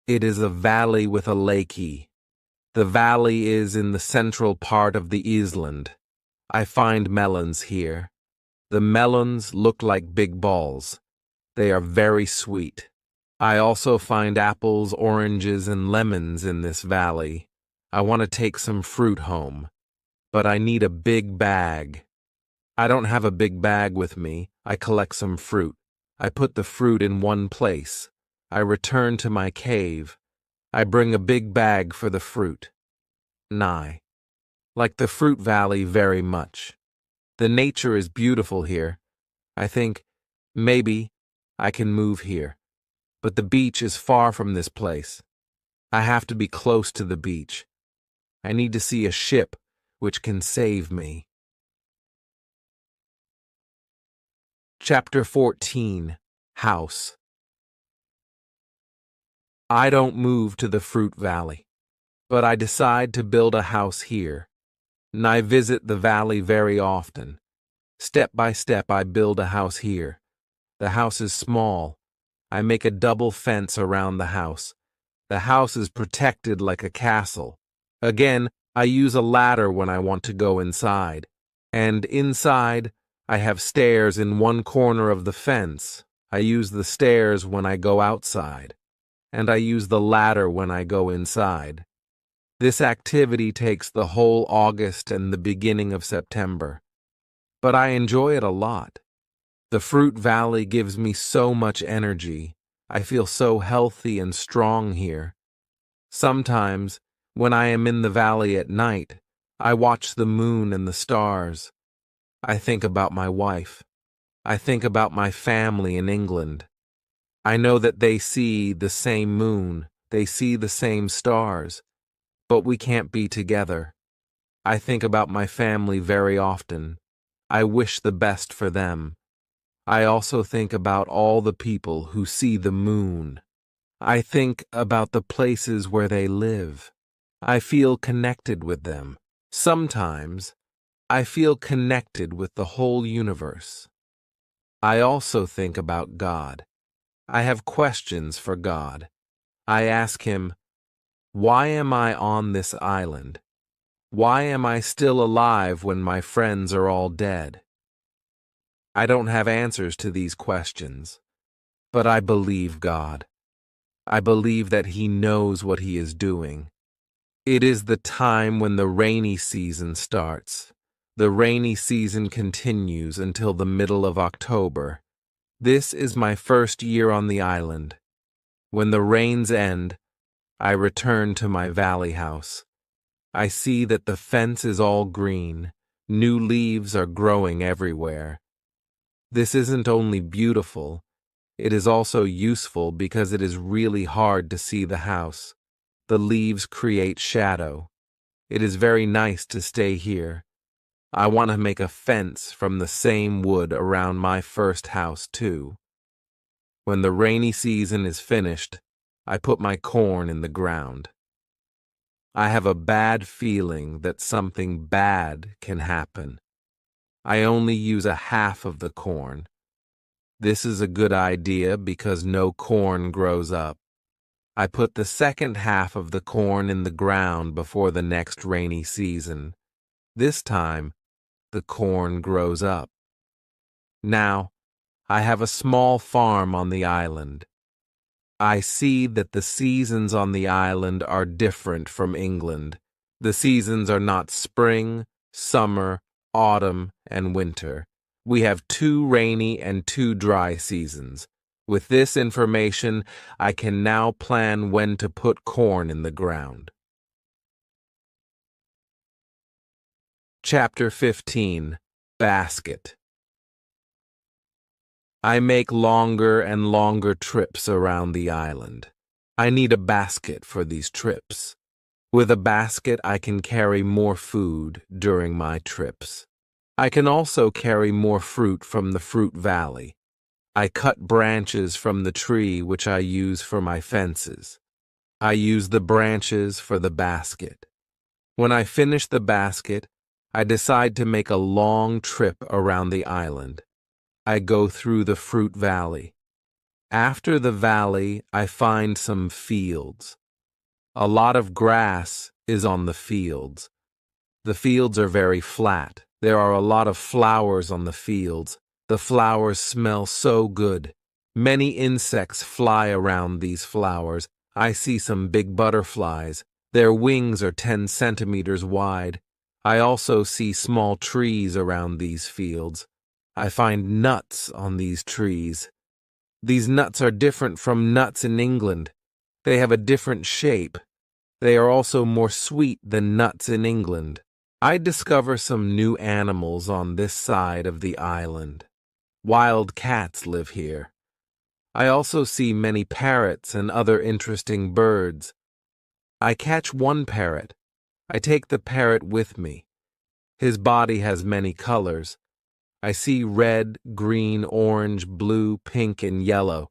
It is a valley with a lakey. The valley is in the central part of the island. I find melons here. The melons look like big balls. They are very sweet. I also find apples, oranges, and lemons in this valley. I want to take some fruit home, but I need a big bag. I don't have a big bag with me. I collect some fruit. I put the fruit in one place. I return to my cave. I bring a big bag for the fruit. Nye. Like the fruit valley very much. The nature is beautiful here. I think, maybe, I can move here. But the beach is far from this place. I have to be close to the beach. I need to see a ship which can save me. Chapter 14. House. I don't move to the fruit valley, but I decide to build a house here. And I visit the valley very often. Step by step, I build a house here. The house is small. I make a double fence around the house. The house is protected like a castle. Again, I use a ladder when I want to go inside. And inside, I have stairs in one corner of the fence. I use the stairs when I go outside. And I use the ladder when I go inside. This activity takes the whole August and the beginning of September. But I enjoy it a lot. The fruit valley gives me so much energy. I feel so healthy and strong here. Sometimes, when I am in the valley at night, I watch the moon and the stars. I think about my wife. I think about my family in England. I know that they see the same moon, they see the same stars, but we can't be together. I think about my family very often. I wish the best for them. I also think about all the people who see the moon. I think about the places where they live. I feel connected with them. Sometimes, I feel connected with the whole universe. I also think about God. I have questions for God. I ask him, why am I on this island? Why am I still alive when my friends are all dead? I don't have answers to these questions, but I believe God. I believe that he knows what he is doing. It is the time when the rainy season starts. The rainy season continues until the middle of October. This is my first year on the island. When the rains end, I return to my valley house. I see that the fence is all green. New leaves are growing everywhere. This isn't only beautiful, it is also useful because it is really hard to see the house. The leaves create shadow. It is very nice to stay here. I want to make a fence from the same wood around my first house, too. When the rainy season is finished, I put my corn in the ground. I have a bad feeling that something bad can happen. I only use a half of the corn. This is a good idea because no corn grows up. I put the second half of the corn in the ground before the next rainy season. This time, the corn grows up. Now, I have a small farm on the island. I see that the seasons on the island are different from England. The seasons are not spring, summer, autumn, and winter. We have 2 rainy and 2 dry seasons. With this information, I can now plan when to put corn in the ground. Chapter 15. Basket. I make longer and longer trips around the island. I need a basket for these trips. With a basket, I can carry more food during my trips. I can also carry more fruit from the fruit valley. I cut branches from the tree which I use for my fences. I use the branches for the basket. When I finish the basket, I decide to make a long trip around the island. I go through the fruit valley. After the valley, I find some fields. A lot of grass is on the fields. The fields are very flat. There are a lot of flowers on the fields. The flowers smell so good. Many insects fly around these flowers. I see some big butterflies. Their wings are 10 centimeters wide. I also see small trees around these fields. I find nuts on these trees. These nuts are different from nuts in England. They have a different shape. They are also more sweet than nuts in England. I discover some new animals on this side of the island. Wild cats live here. I also see many parrots and other interesting birds. I catch one parrot. I take the parrot with me. His body has many colors. I see red, green, orange, blue, pink, and yellow.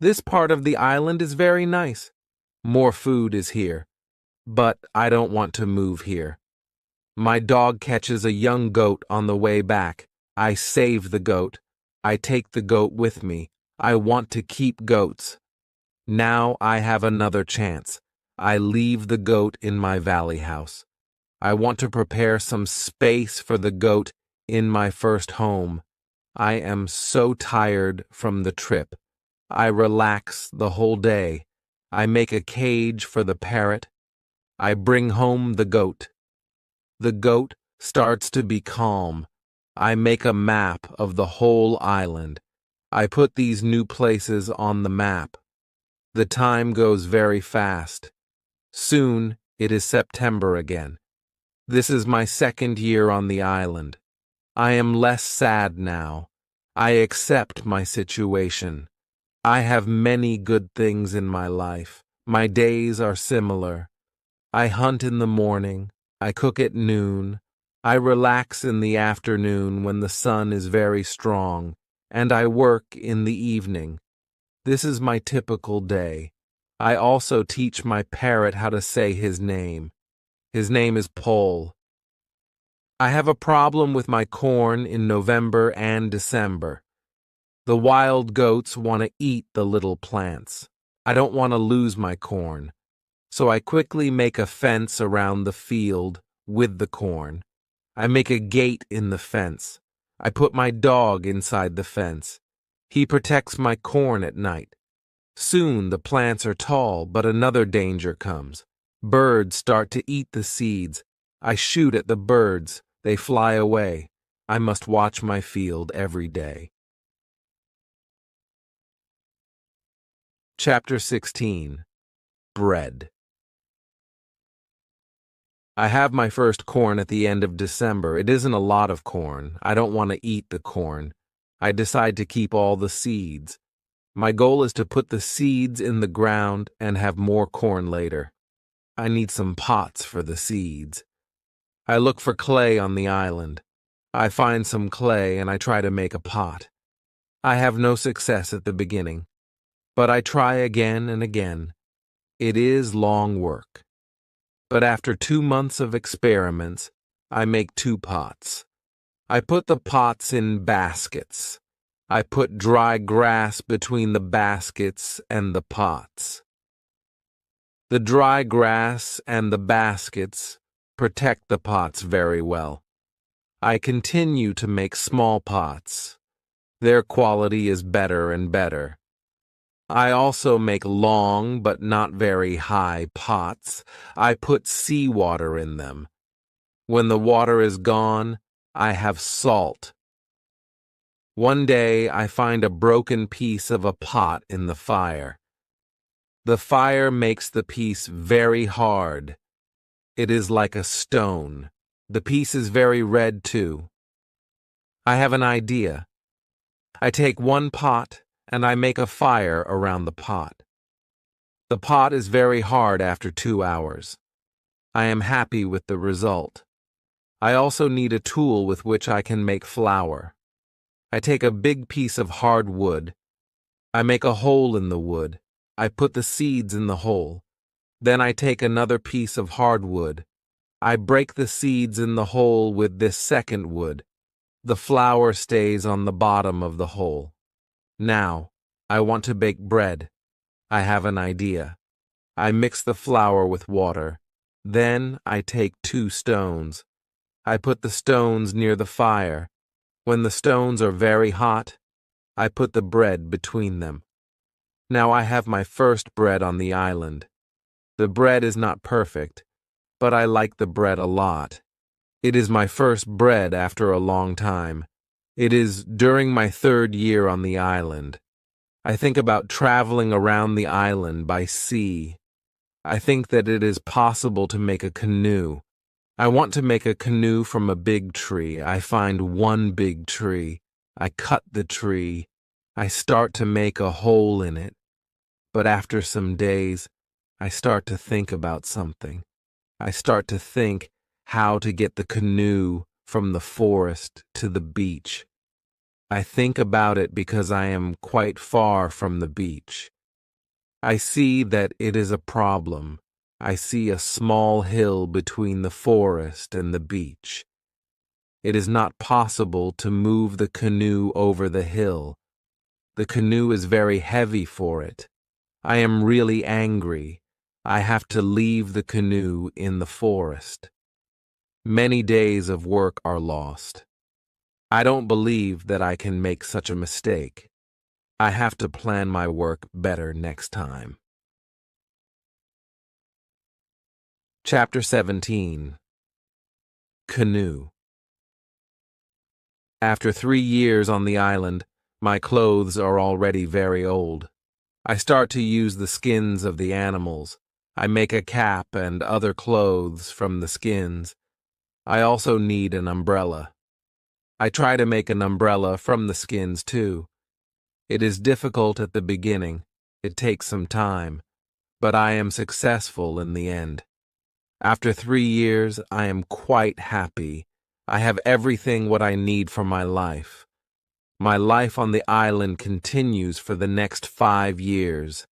This part of the island is very nice. More food is here. But I don't want to move here. My dog catches a young goat on the way back. I save the goat. I take the goat with me. I want to keep goats. Now I have another chance. I leave the goat in my valley house. I want to prepare some space for the goat in my first home. I am so tired from the trip. I relax the whole day. I make a cage for the parrot. I bring home the goat. The goat starts to be calm. I make a map of the whole island. I put these new places on the map. The time goes very fast. Soon it is September again. This is my second year on the island. I am less sad now. I accept my situation. I have many good things in my life. My days are similar. I hunt in the morning. I cook at noon. I relax in the afternoon when the sun is very strong, and I work in the evening. This is my typical day. I also teach my parrot how to say his name. His name is Paul. I have a problem with my corn in November and December. The wild goats want to eat the little plants. I don't want to lose my corn. So I quickly make a fence around the field with the corn. I make a gate in the fence. I put my dog inside the fence. He protects my corn at night. Soon the plants are tall, but another danger comes. Birds start to eat the seeds. I shoot at the birds. They fly away. I must watch my field every day. Chapter 16. Bread. I have my first corn at the end of December. It isn't a lot of corn. I don't want to eat the corn. I decide to keep all the seeds. My goal is to put the seeds in the ground and have more corn later. I need some pots for the seeds. I look for clay on the island. I find some clay and I try to make a pot. I have no success at the beginning, but I try again and again. It is long work. But after 2 months of experiments, I make 2 pots. I put the pots in baskets. I put dry grass between the baskets and the pots. The dry grass and the baskets protect the pots very well. I continue to make small pots. Their quality is better and better. I also make long but not very high pots. I put seawater in them. When the water is gone, I have salt. One day I find a broken piece of a pot in the fire. The fire makes the piece very hard. It is like a stone. The piece is very red too. I have an idea. I take one pot and I make a fire around the pot. The pot is very hard after 2 hours. I am happy with the result. I also need a tool with which I can make flour. I take a big piece of hard wood. I make a hole in the wood. I put the seeds in the hole. Then I take another piece of hard wood. I break the seeds in the hole with this second wood. The flour stays on the bottom of the hole. Now, I want to bake bread. I have an idea. I mix the flour with water. Then I take 2 stones. I put the stones near the fire. When the stones are very hot, I put the bread between them. Now I have my first bread on the island. The bread is not perfect, but I like the bread a lot. It is my first bread after a long time. It is during my 3rd year on the island. I think about traveling around the island by sea. I think that it is possible to make a canoe. I want to make a canoe from a big tree. I find one big tree. I cut the tree. I start to make a hole in it. But after some days, I start to think about something. I start to think how to get the canoe from the forest to the beach. I think about it because I am quite far from the beach. I see that it is a problem. I see a small hill between the forest and the beach. It is not possible to move the canoe over the hill. The canoe is very heavy for it. I am really angry. I have to leave the canoe in the forest. Many days of work are lost. I don't believe that I can make such a mistake. I have to plan my work better next time. Chapter 17. Canoe. After 3 years on the island, my clothes are already very old. I start to use the skins of the animals. I make a cap and other clothes from the skins. I also need an umbrella. I try to make an umbrella from the skins too. It is difficult at the beginning. It takes some time, but I am successful in the end. After 3 years, I am quite happy. I have everything what I need for my life. My life on the island continues for the next 5 years.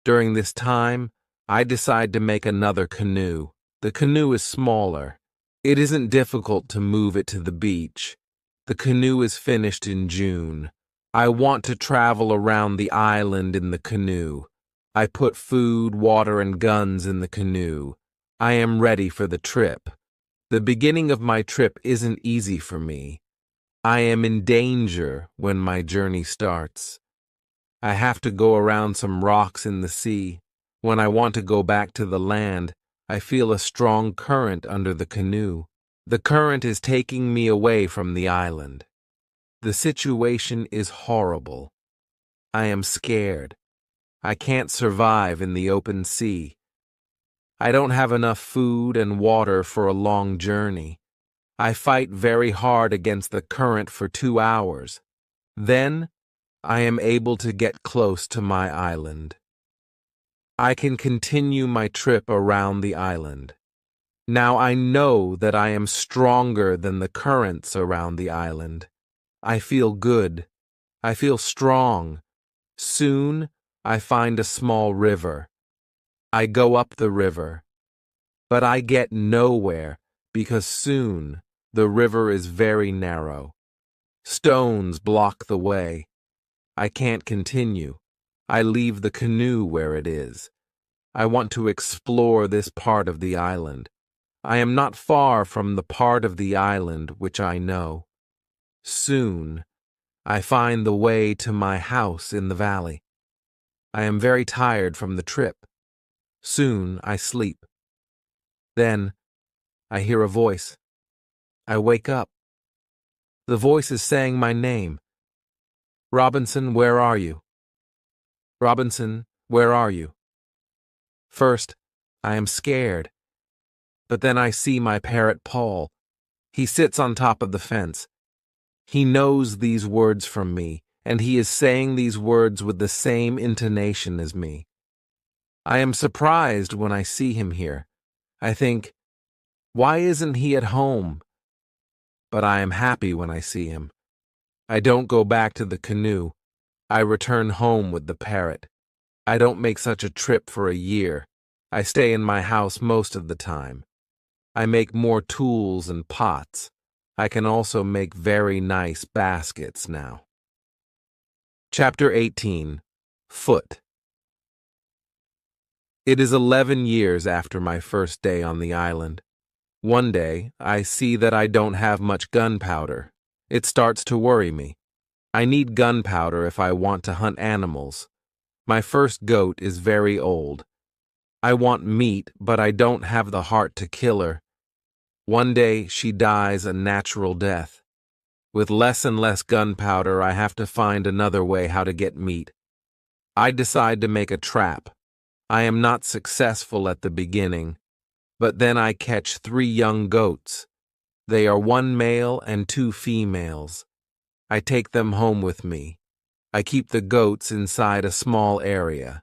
During this time, I decide to make another canoe. The canoe is smaller. It isn't difficult to move it to the beach. The canoe is finished in June. I want to travel around the island in the canoe. I put food, water, and guns in the canoe. I am ready for the trip. The beginning of my trip isn't easy for me. I am in danger when my journey starts. I have to go around some rocks in the sea. When I want to go back to the land, I feel a strong current under the canoe. The current is taking me away from the island. The situation is horrible. I am scared. I can't survive in the open sea. I don't have enough food and water for a long journey. I fight very hard against the current for 2 hours. Then, I am able to get close to my island. I can continue my trip around the island. Now I know that I am stronger than the currents around the island. I feel good. I feel strong. Soon, I find a small river. I go up the river. But I get nowhere because soon the river is very narrow. Stones block the way. I can't continue. I leave the canoe where it is. I want to explore this part of the island. I am not far from the part of the island which I know. Soon, I find the way to my house in the valley. I am very tired from the trip. Soon, I sleep. Then, I hear a voice. I wake up. The voice is saying my name. Robinson, where are you? Robinson, where are you? First, I am scared. But then I see my parrot Paul. He sits on top of the fence. He knows these words from me, and he is saying these words with the same intonation as me. I am surprised when I see him here. I think, why isn't he at home? But I am happy when I see him. I don't go back to the canoe. I return home with the parrot. I don't make such a trip for a year. I stay in my house most of the time. I make more tools and pots. I can also make very nice baskets now. Chapter 18. Foot. It is 11 years after my first day on the island. One day, I see that I don't have much gunpowder. It starts to worry me. I need gunpowder if I want to hunt animals. My first goat is very old. I want meat, but I don't have the heart to kill her. One day, she dies a natural death. With less and less gunpowder, I have to find another way how to get meat. I decide to make a trap. I am not successful at the beginning, but then I catch 3 young goats. They are 1 male and 2 females. I take them home with me. I keep the goats inside a small area.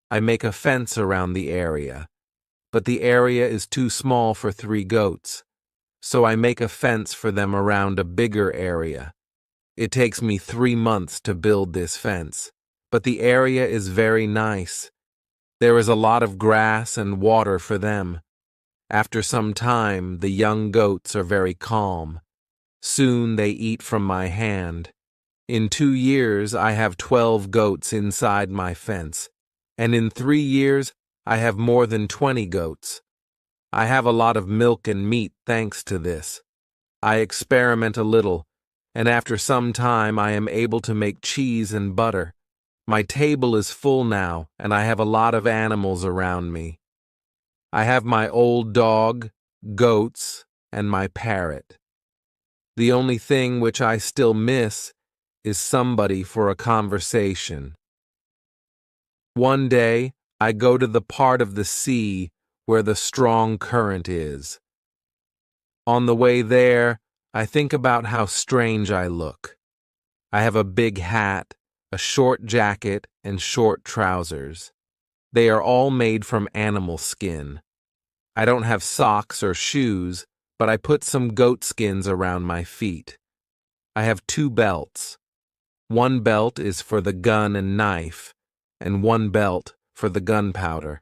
I make a fence around the area, but the area is too small for 3 goats, so I make a fence for them around a bigger area. It takes me 3 months to build this fence, but the area is very nice. There is a lot of grass and water for them. After some time, the young goats are very calm. Soon they eat from my hand. In 2 years, I have 12 goats inside my fence, and in 3 years, I have more than 20 goats. I have a lot of milk and meat thanks to this. I experiment a little, and after some time, I am able to make cheese and butter. My table is full now, and I have a lot of animals around me. I have my old dog, goats, and my parrot. The only thing which I still miss is somebody for a conversation. One day, I go to the part of the sea where the strong current is. On the way there, I think about how strange I look. I have a big hat, a short jacket, and short trousers. They are all made from animal skin. I don't have socks or shoes, but I put some goat skins around my feet. I have 2 belts. 1 belt is for the gun and knife, and 1 belt for the gunpowder.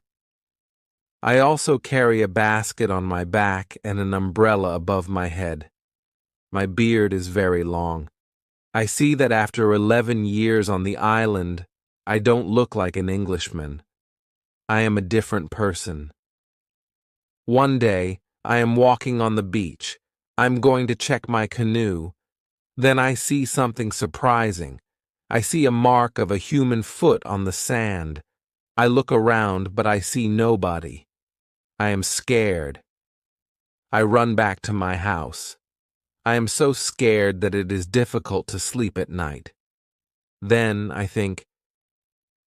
I also carry a basket on my back and an umbrella above my head. My beard is very long. I see that after 11 years on the island, I don't look like an Englishman. I am a different person. One day, I am walking on the beach. I'm going to check my canoe. Then I see something surprising. I see a mark of a human foot on the sand. I look around, but I see nobody. I am scared. I run back to my house. I am so scared that it is difficult to sleep at night. Then I think,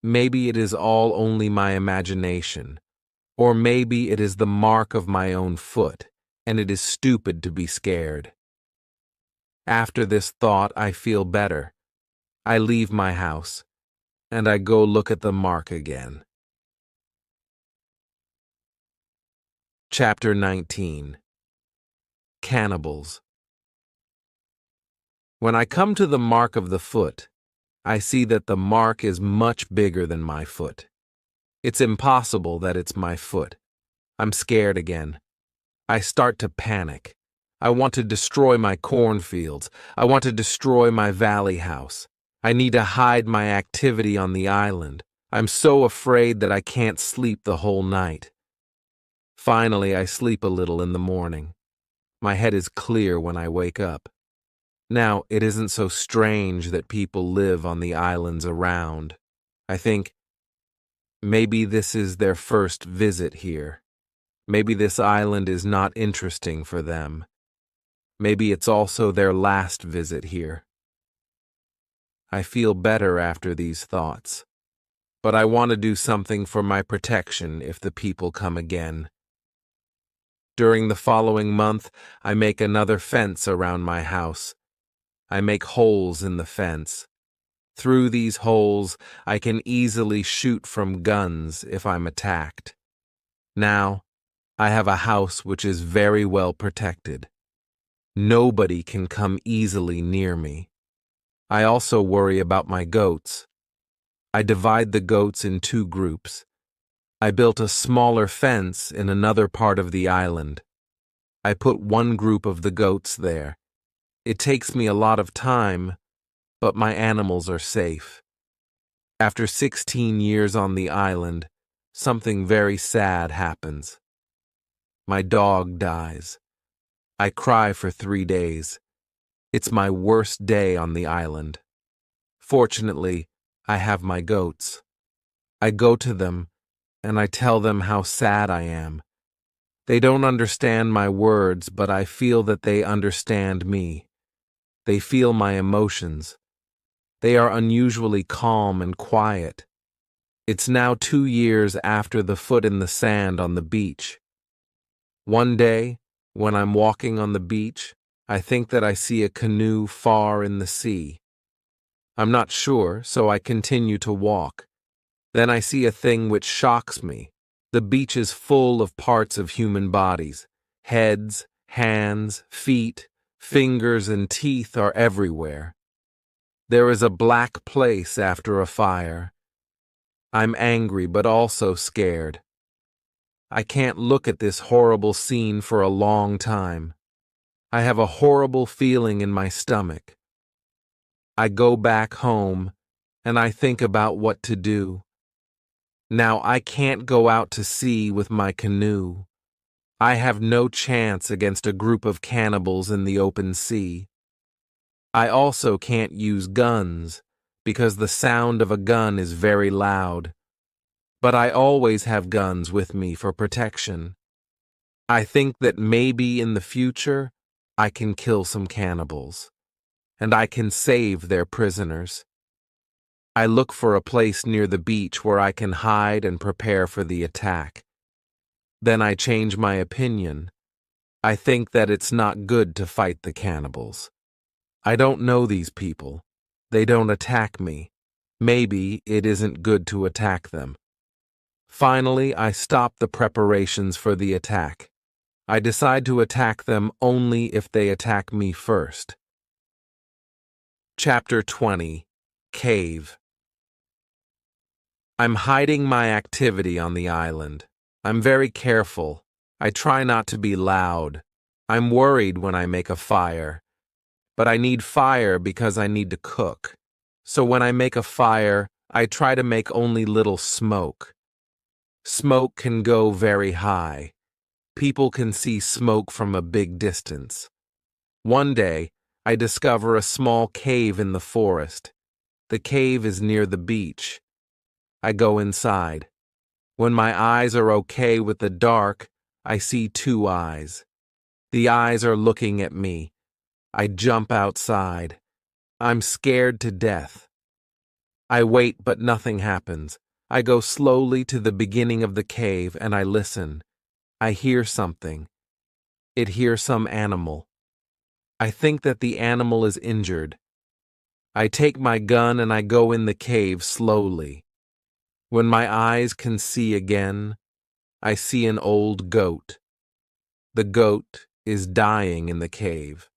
maybe it is all only my imagination, or maybe it is the mark of my own foot, and it is stupid to be scared. After this thought, I feel better. I leave my house, and I go look at the mark again. Chapter 19. Cannibals. When I come to the mark of the foot, I see that the mark is much bigger than my foot. It's impossible that it's my foot. I'm scared again. I start to panic. I want to destroy my cornfields. I want to destroy my valley house. I need to hide my activity on the island. I'm so afraid that I can't sleep the whole night. Finally, I sleep a little in the morning. My head is clear when I wake up. Now, it isn't so strange that people live on the islands around. I think, maybe this is their first visit here. Maybe this island is not interesting for them. Maybe it's also their last visit here. I feel better after these thoughts, but I want to do something for my protection if the people come again. During the following month, I make another fence around my house. I make holes in the fence. Through these holes, I can easily shoot from guns if I'm attacked. Now, I have a house which is very well protected. Nobody can come easily near me. I also worry about my goats. I divide the goats in 2 groups. I built a smaller fence in another part of the island. I put one group of the goats there. It takes me a lot of time, but my animals are safe. After 16 years on the island, something very sad happens. My dog dies. I cry for 3 days. It's my worst day on the island. Fortunately, I have my goats. I go to them, and I tell them how sad I am. They don't understand my words, but I feel that they understand me. They feel my emotions. They are unusually calm and quiet. It's now 2 years after the foot in the sand on the beach. One day, when I'm walking on the beach, I think that I see a canoe far in the sea. I'm not sure, so I continue to walk. Then I see a thing which shocks me. The beach is full of parts of human bodies. Heads, hands, feet, fingers, and teeth are everywhere. There is a black place after a fire. I'm angry but also scared. I can't look at this horrible scene for a long time. I have a horrible feeling in my stomach. I go back home, and I think about what to do. Now I can't go out to sea with my canoe. I have no chance against a group of cannibals in the open sea. I also can't use guns, because the sound of a gun is very loud. But I always have guns with me for protection. I think that maybe in the future, I can kill some cannibals, and I can save their prisoners. I look for a place near the beach where I can hide and prepare for the attack. Then I change my opinion. I think that it's not good to fight the cannibals. I don't know these people. They don't attack me. Maybe it isn't good to attack them. Finally, I stop the preparations for the attack. I decide to attack them only if they attack me first. Chapter 20. Cave. I'm hiding my activity on the island. I'm very careful. I try not to be loud. I'm worried when I make a fire. But I need fire because I need to cook. So when I make a fire, I try to make only little smoke. Smoke can go very high. People can see smoke from a big distance. One day, I discover a small cave in the forest. The cave is near the beach. I go inside. When my eyes are okay with the dark, I see 2 eyes. The eyes are looking at me. I jump outside. I'm scared to death. I wait, but nothing happens. I go slowly to the beginning of the cave and I listen. I hear something. It hears some animal. I think that the animal is injured. I take my gun and I go in the cave slowly. When my eyes can see again, I see an old goat. The goat is dying in the cave.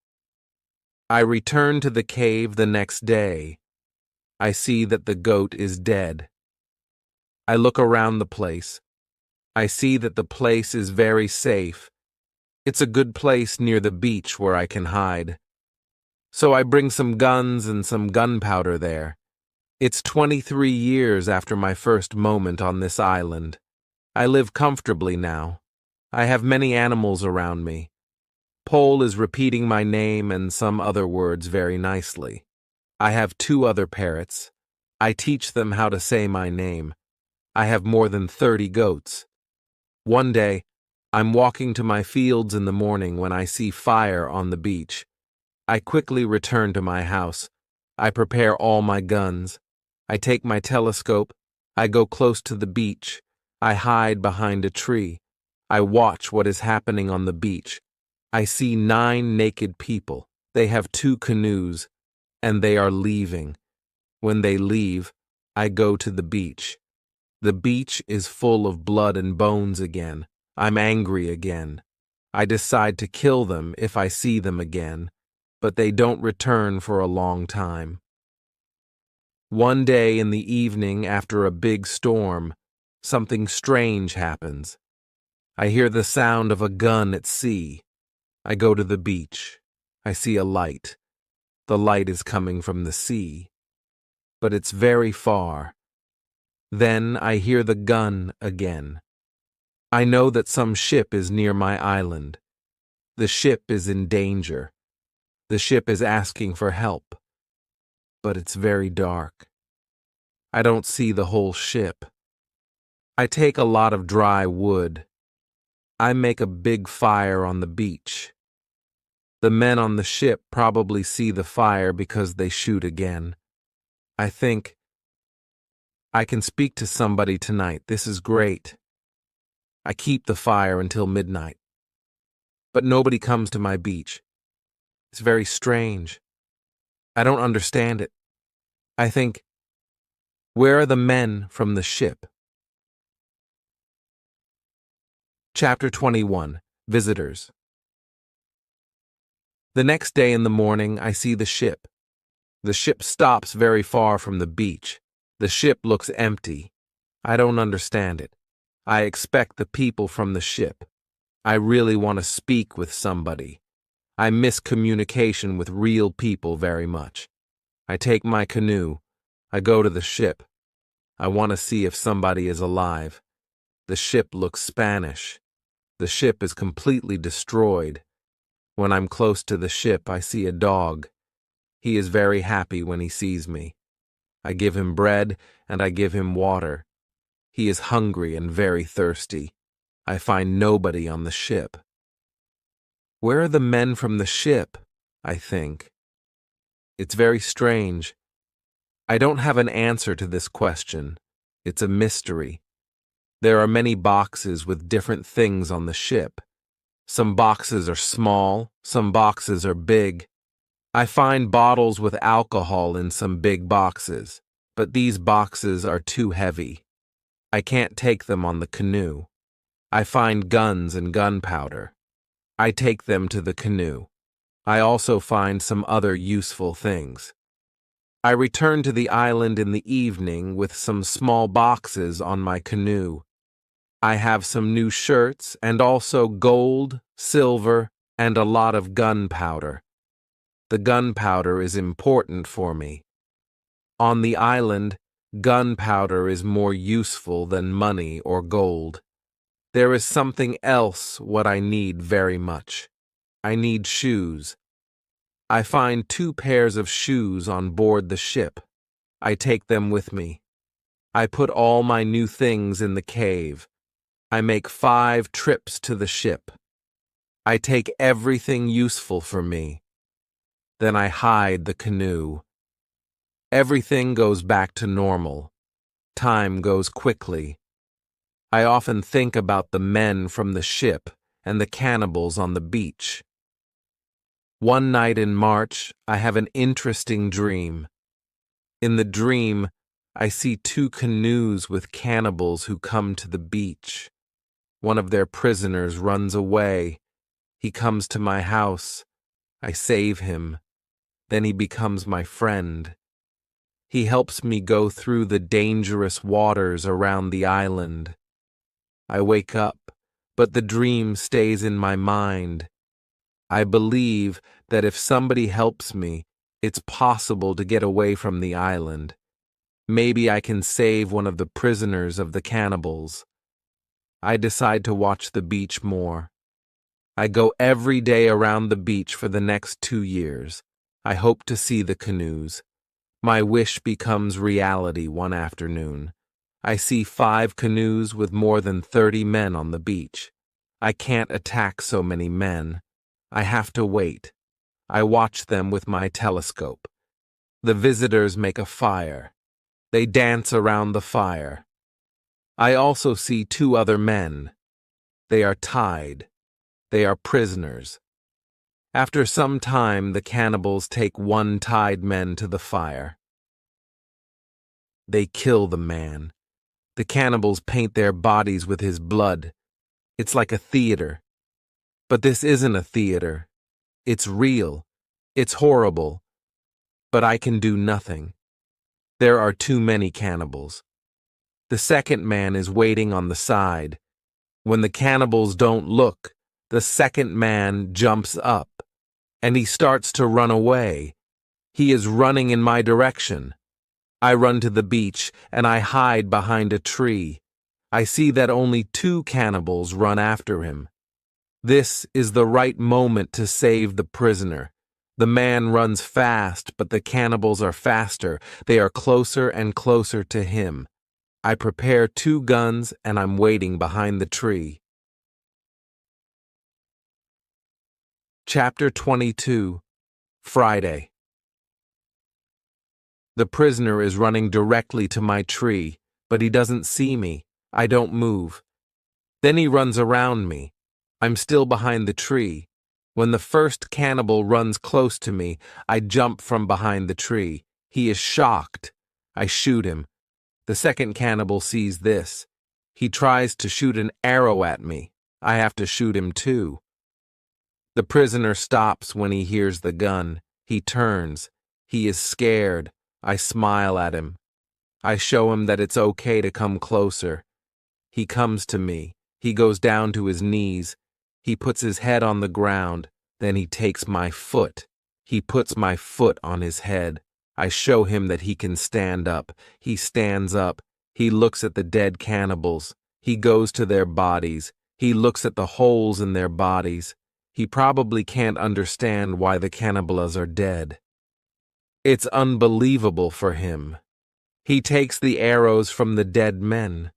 I return to the cave the next day. I see that the goat is dead. I look around the place. I see that the place is very safe. It's a good place near the beach where I can hide. So I bring some guns and some gunpowder there. It's 23 years after my first moment on this island. I live comfortably now. I have many animals around me. Pole is repeating my name and some other words very nicely. I have 2 other parrots. I teach them how to say my name. I have more than 30 goats. One day, I'm walking to my fields in the morning when I see fire on the beach. I quickly return to my house. I prepare all my guns. I take my telescope. I go close to the beach. I hide behind a tree. I watch what is happening on the beach. I see 9 naked people. They have 2 canoes, and they are leaving. When they leave, I go to the beach. The beach is full of blood and bones again. I'm angry again. I decide to kill them if I see them again, but they don't return for a long time. One day in the evening after a big storm, something strange happens. I hear the sound of a gun at sea. I go to the beach. I see a light. The light is coming from the sea, but it's very far. Then I hear the gun again. I know that some ship is near my island. The ship is in danger. The ship is asking for help, but it's very dark. I don't see the whole ship. I take a lot of dry wood. I make a big fire on the beach. The men on the ship probably see the fire because they shoot again. I think, I can speak to somebody tonight. This is great. I keep the fire until midnight. But nobody comes to my beach. It's very strange. I don't understand it. I think, where are the men from the ship? Chapter 21. Visitors. The next day in the morning, I see the ship. The ship stops very far from the beach. The ship looks empty. I don't understand it. I expect the people from the ship. I really want to speak with somebody. I miss communication with real people very much. I take my canoe. I go to the ship. I want to see if somebody is alive. The ship looks Spanish. The ship is completely destroyed. When I'm close to the ship, I see a dog. He is very happy when he sees me. I give him bread and I give him water. He is hungry and very thirsty. I find nobody on the ship. Where are the men from the ship? I think. It's very strange. I don't have an answer to this question. It's a mystery. There are many boxes with different things on the ship. Some boxes are small, some boxes are big. I find bottles with alcohol in some big boxes, but these boxes are too heavy. I can't take them on the canoe. I find guns and gunpowder. I take them to the canoe. I also find some other useful things. I return to the island in the evening with some small boxes on my canoe. I have some new shirts and also gold, silver, and a lot of gunpowder. The gunpowder is important for me. On the island, gunpowder is more useful than money or gold. There is something else what I need very much. I need shoes. I find 2 pairs of shoes on board the ship. I take them with me. I put all my new things in the cave. I make 5 trips to the ship. I take everything useful for me. Then I hide the canoe. Everything goes back to normal. Time goes quickly. I often think about the men from the ship and the cannibals on the beach. One night in March, I have an interesting dream. In the dream, I see 2 canoes with cannibals who come to the beach. One of their prisoners runs away. He comes to my house. I save him. Then he becomes my friend. He helps me go through the dangerous waters around the island. I wake up, but the dream stays in my mind. I believe that if somebody helps me, it's possible to get away from the island. Maybe I can save one of the prisoners of the cannibals. I decide to watch the beach more. I go every day around the beach for the next 2 years. I hope to see the canoes. My wish becomes reality one afternoon. I see 5 canoes with more than 30 men on the beach. I can't attack so many men. I have to wait. I watch them with my telescope. The visitors make a fire. They dance around the fire. I also see 2 other men. They are tied. They are prisoners. After some time, the cannibals take 1 tied man to the fire. They kill the man. The cannibals paint their bodies with his blood. It's like a theater. But this isn't a theater. It's real. It's horrible. But I can do nothing. There are too many cannibals. The second man is waiting on the side. When the cannibals don't look, The second man jumps up, and he starts to run away. He is running in my direction. I run to the beach, and I hide behind a tree. I see that only 2 cannibals run after him. This is the right moment to save the prisoner. The man runs fast, but the cannibals are faster. They are closer and closer to him. I prepare 2 guns, and I'm waiting behind the tree. Chapter 22. Friday. The prisoner is running directly to my tree, but he doesn't see me. I don't move. Then he runs around me. I'm still behind the tree. When the first cannibal runs close to me, I jump from behind the tree. He is shocked. I shoot him. The second cannibal sees this. He tries to shoot an arrow at me. I have to shoot him too. The prisoner stops when he hears the gun. He turns. He is scared. I smile at him. I show him that it's okay to come closer. He comes to me. He goes down to his knees. He puts his head on the ground. Then he takes my foot. He puts my foot on his head. I show him that he can stand up. He stands up. He looks at the dead cannibals. He goes to their bodies. He looks at the holes in their bodies. He probably can't understand why the cannibals are dead. It's unbelievable for him. He takes the arrows from the dead men.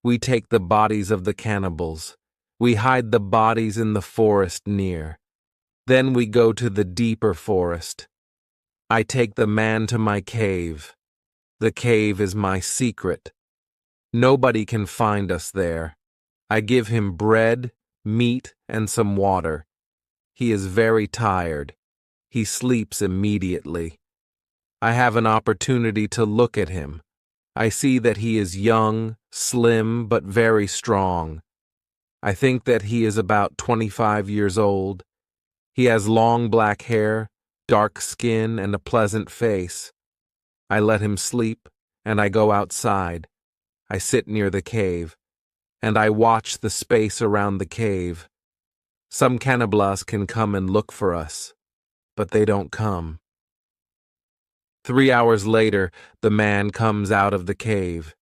We take the bodies of the cannibals. We hide the bodies in the forest near. Then we go to the deeper forest. I take the man to my cave. The cave is my secret. Nobody can find us there. I give him bread, meat, and some water. He is very tired. He sleeps immediately. I have an opportunity to look at him. I see that he is young, slim, but very strong. I think that he is about 25 years old. He has long black hair, dark skin, and a pleasant face. I let him sleep, and I go outside. I sit near the cave, and I watch the space around the cave. Some cannibals can come and look for us, but they don't come. 3 hours later, the man comes out of the cave.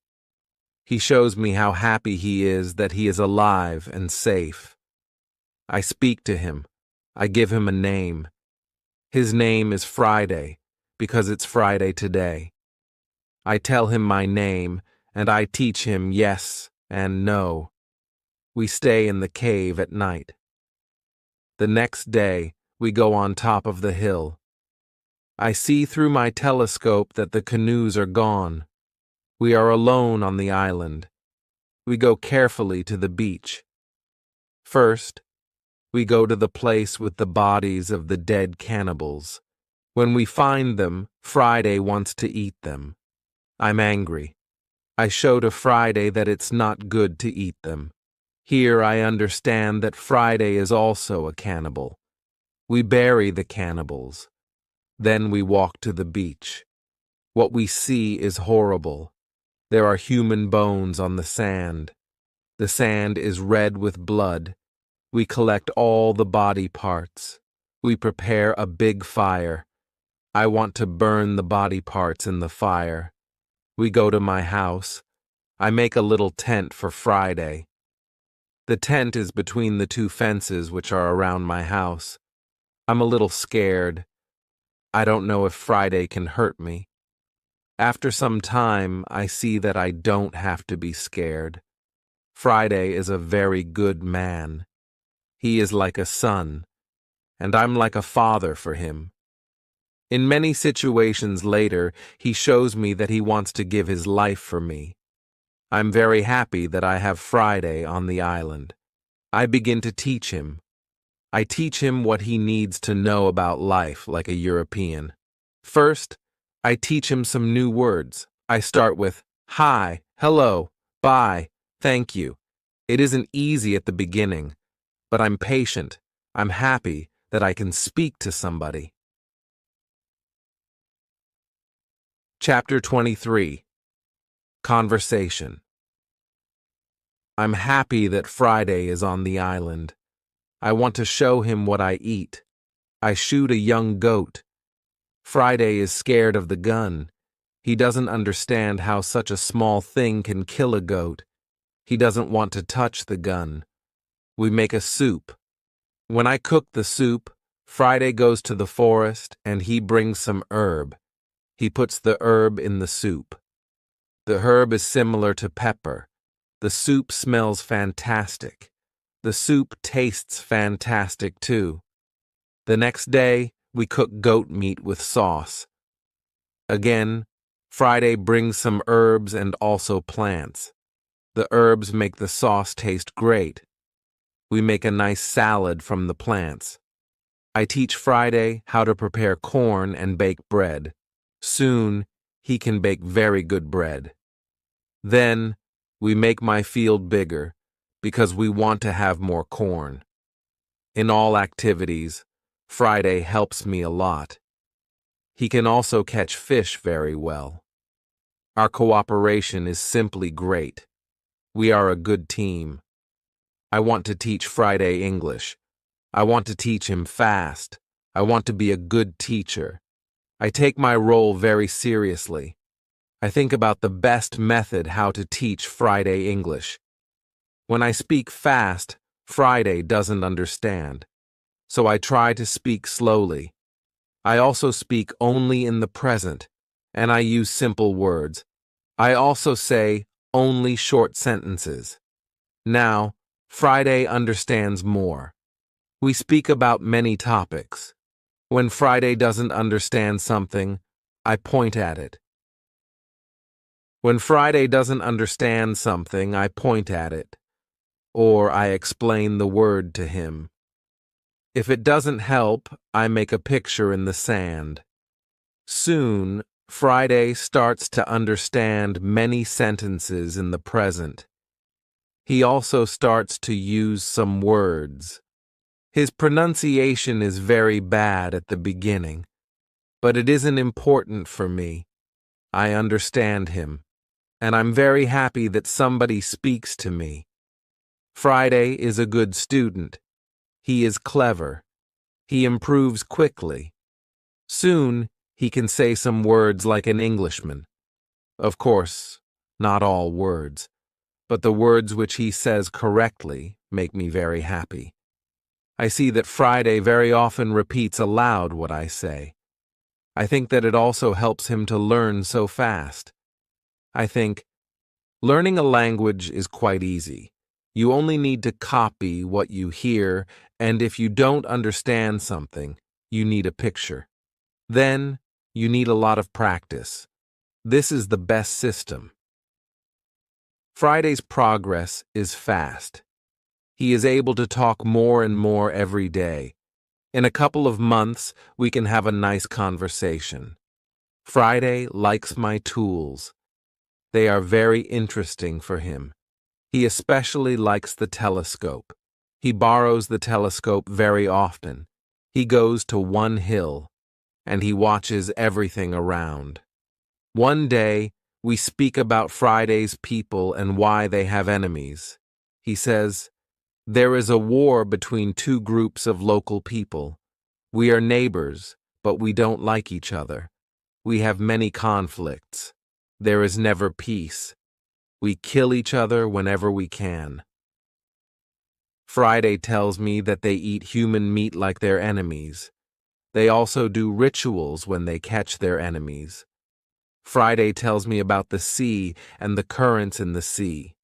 He shows me how happy he is that he is alive and safe. I speak to him. I give him a name. His name is Friday, because it's Friday today. I tell him my name, and I teach him yes and no. We stay in the cave at night. The next day, we go on top of the hill. I see through my telescope that the canoes are gone. We are alone on the island. We go carefully to the beach. First, we go to the place with the bodies of the dead cannibals. When we find them, Friday wants to eat them. I'm angry. I show to Friday that it's not good to eat them. Here I understand that Friday is also a cannibal. We bury the cannibals. Then we walk to the beach. What we see is horrible. There are human bones on the sand. The sand is red with blood. We collect all the body parts. We prepare a big fire. I want to burn the body parts in the fire. We go to my house. I make a little tent for Friday. The tent is between the 2 fences which are around my house. I'm a little scared. I don't know if Friday can hurt me. After some time, I see that I don't have to be scared. Friday is a very good man. He is like a son, and I'm like a father for him. In many situations later, he shows me that he wants to give his life for me. I'm very happy that I have Friday on the island. I begin to teach him. I teach him what he needs to know about life like a European. First, I teach him some new words. I start with hi, hello, bye, thank you. It isn't easy at the beginning, but I'm patient. I'm happy that I can speak to somebody. Chapter 23. Conversation. I'm happy that Friday is on the island. I want to show him what I eat. I shoot a young goat. Friday is scared of the gun. He doesn't understand how such a small thing can kill a goat. He doesn't want to touch the gun. We make a soup. When I cook the soup, Friday goes to the forest and he brings some herb. He puts the herb in the soup. The herb is similar to pepper. The soup smells fantastic. The soup tastes fantastic too. The next day, we cook goat meat with sauce. Again, Friday brings some herbs and also plants. The herbs make the sauce taste great. We make a nice salad from the plants. I teach Friday how to prepare corn and bake bread. Soon, he can bake very good bread. Then, we make my field bigger because we want to have more corn. In all activities, Friday helps me a lot. He can also catch fish very well. Our cooperation is simply great. We are a good team. I want to teach Friday English. I want to teach him fast. I want to be a good teacher. I take my role very seriously. I think about the best method how to teach Friday English. When I speak fast, Friday doesn't understand. So I try to speak slowly. I also speak only in the present, and I use simple words. I also say only short sentences. Now, Friday understands more. We speak about many topics. When Friday doesn't understand something, I point at it. When Friday doesn't understand something, I point at it, or I explain the word to him. If it doesn't help, I make a picture in the sand. Soon, Friday starts to understand many sentences in the present. He also starts to use some words. His pronunciation is very bad at the beginning, but it isn't important for me. I understand him, and I'm very happy that somebody speaks to me. Friday is a good student. He is clever. He improves quickly. Soon, he can say some words like an Englishman. Of course, not all words, but the words which he says correctly make me very happy. I see that Friday very often repeats aloud what I say. I think that it also helps him to learn so fast. I think, learning a language is quite easy. You only need to copy what you hear, and if you don't understand something, you need a picture. Then, you need a lot of practice. This is the best system. Friday's progress is fast. He is able to talk more and more every day. In a couple of months, we can have a nice conversation. Friday likes my tools. They are very interesting for him. He especially likes the telescope. He borrows the telescope very often. He goes to one hill, and he watches everything around. One day, we speak about Friday's people and why they have enemies. He says, "There is a war between two groups of local people. We are neighbors, but we don't like each other. We have many conflicts. There is never peace. We kill each other whenever we can." Friday tells me that they eat human meat like their enemies. They also do rituals when they catch their enemies. Friday tells me about the sea and the currents in the sea.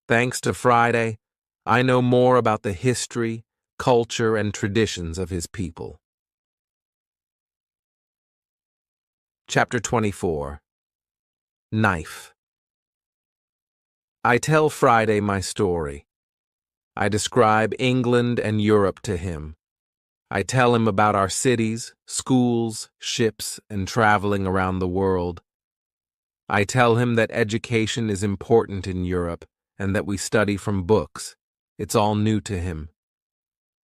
Thanks to Friday, I know more about the history, culture, and traditions of his people. Chapter 24. Knife. I tell Friday my story. I describe England and Europe to him. I tell him about our cities, schools, ships, and traveling around the world. I tell him that education is important in Europe and that we study from books. It's all new to him.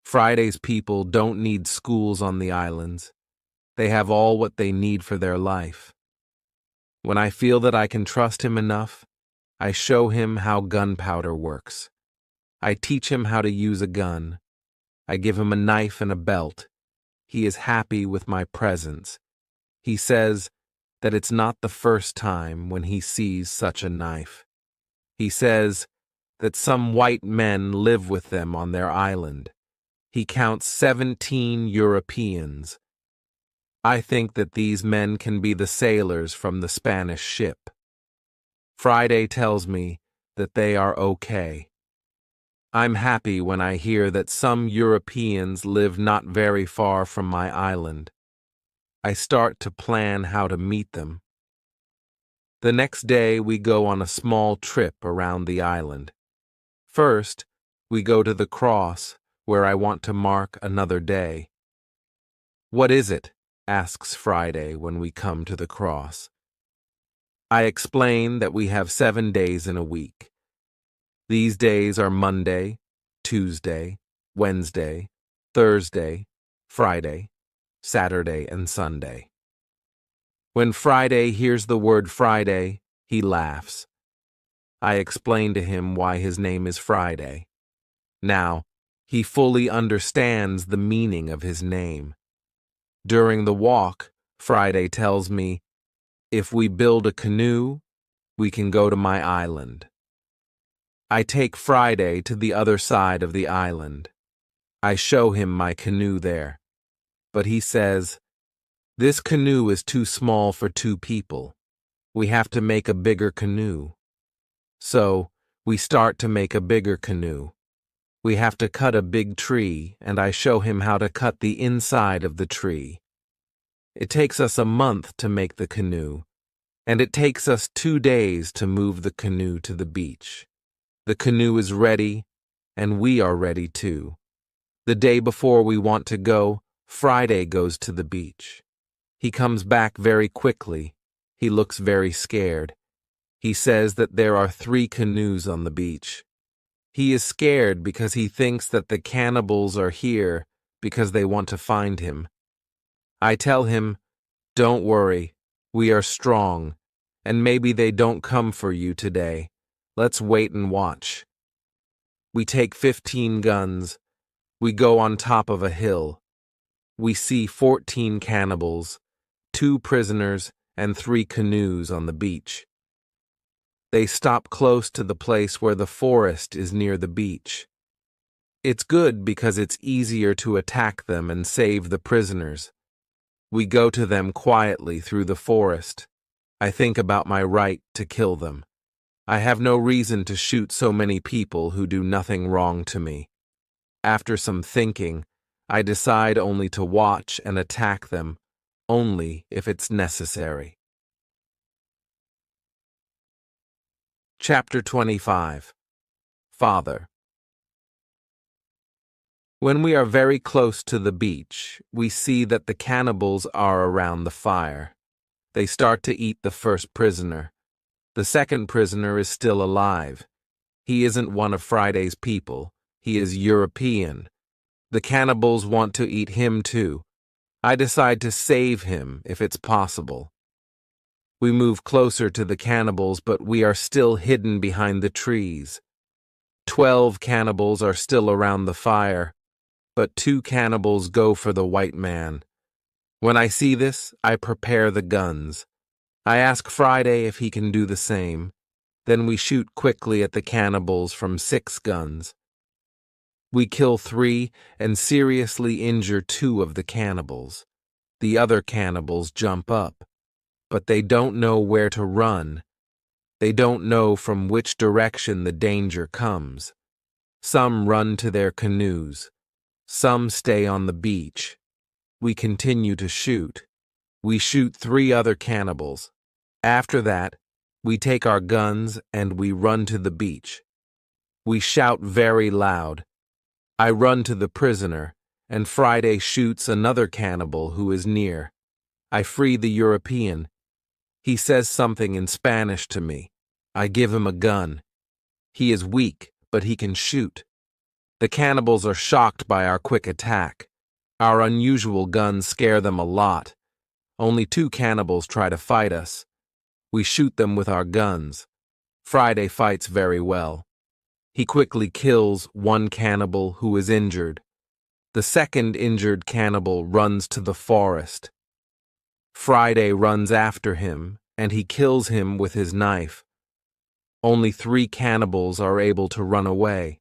Friday's people don't need schools on the islands. They have all what they need for their life. When I feel that I can trust him enough, I show him how gunpowder works. I teach him how to use a gun. I give him a knife and a belt. He is happy with my presence. He says that it's not the first time when he sees such a knife. He says that some white men live with them on their island. He counts 17 Europeans. I think that these men can be the sailors from the Spanish ship. Friday tells me that they are okay. I'm happy when I hear that some Europeans live not very far from my island. I start to plan how to meet them. The next day we go on a small trip around the island. First, we go to the cross, where I want to mark another day. "What is it?" asks Friday when we come to the cross. I explain that we have 7 days in a week. These days are Monday, Tuesday, Wednesday, Thursday, Friday, Saturday, and Sunday. When Friday hears the word Friday, he laughs. I explain to him why his name is Friday. Now, he fully understands the meaning of his name. During the walk, Friday tells me, if we build a canoe, we can go to my island. I take Friday to the other side of the island. I show him my canoe there. But he says, "This canoe is too small for 2 people. We have to make a bigger canoe." So, we start to make a bigger canoe. We have to cut a big tree, and I show him how to cut the inside of the tree. It takes us a month to make the canoe, and it takes us 2 days to move the canoe to the beach. The canoe is ready, and we are ready too. The day before we want to go, Friday goes to the beach. He comes back very quickly. He looks very scared. He says that there are 3 canoes on the beach. He is scared because he thinks that the cannibals are here because they want to find him. I tell him, "Don't worry, we are strong, and maybe they don't come for you today. Let's wait and watch." We take 15 guns. We go on top of a hill. We see 14 cannibals, 2 prisoners, and 3 canoes on the beach. They stop close to the place where the forest is near the beach. It's good because it's easier to attack them and save the prisoners. We go to them quietly through the forest. I think about my right to kill them. I have no reason to shoot so many people who do nothing wrong to me. After some thinking, I decide only to watch and attack them, only if it's necessary. Chapter 25. Father. When we are very close to the beach, we see that the cannibals are around the fire. They start to eat the first prisoner. The second prisoner is still alive. He isn't one of Friday's people. He is European. The cannibals want to eat him too. I decide to save him if it's possible. We move closer to the cannibals, but we are still hidden behind the trees. 12 cannibals are still around the fire, but 2 cannibals go for the white man. When I see this, I prepare the guns. I ask Friday if he can do the same. Then we shoot quickly at the cannibals from 6 guns. We kill 3 and seriously injure 2 of the cannibals. The other cannibals jump up, but they don't know where to run. They don't know from which direction the danger comes. Some run to their canoes. Some stay on the beach. We continue to shoot. We shoot 3 other cannibals. After that, we take our guns and we run to the beach. We shout very loud. I run to the prisoner, and Friday shoots another cannibal who is near. I free the European. He says something in Spanish to me. I give him a gun. He is weak, but he can shoot. The cannibals are shocked by our quick attack. Our unusual guns scare them a lot. Only 2 cannibals try to fight us. We shoot them with our guns. Friday fights very well. He quickly kills 1 cannibal who is injured. The second injured cannibal runs to the forest. Friday runs after him, and he kills him with his knife. Only 3 cannibals are able to run away.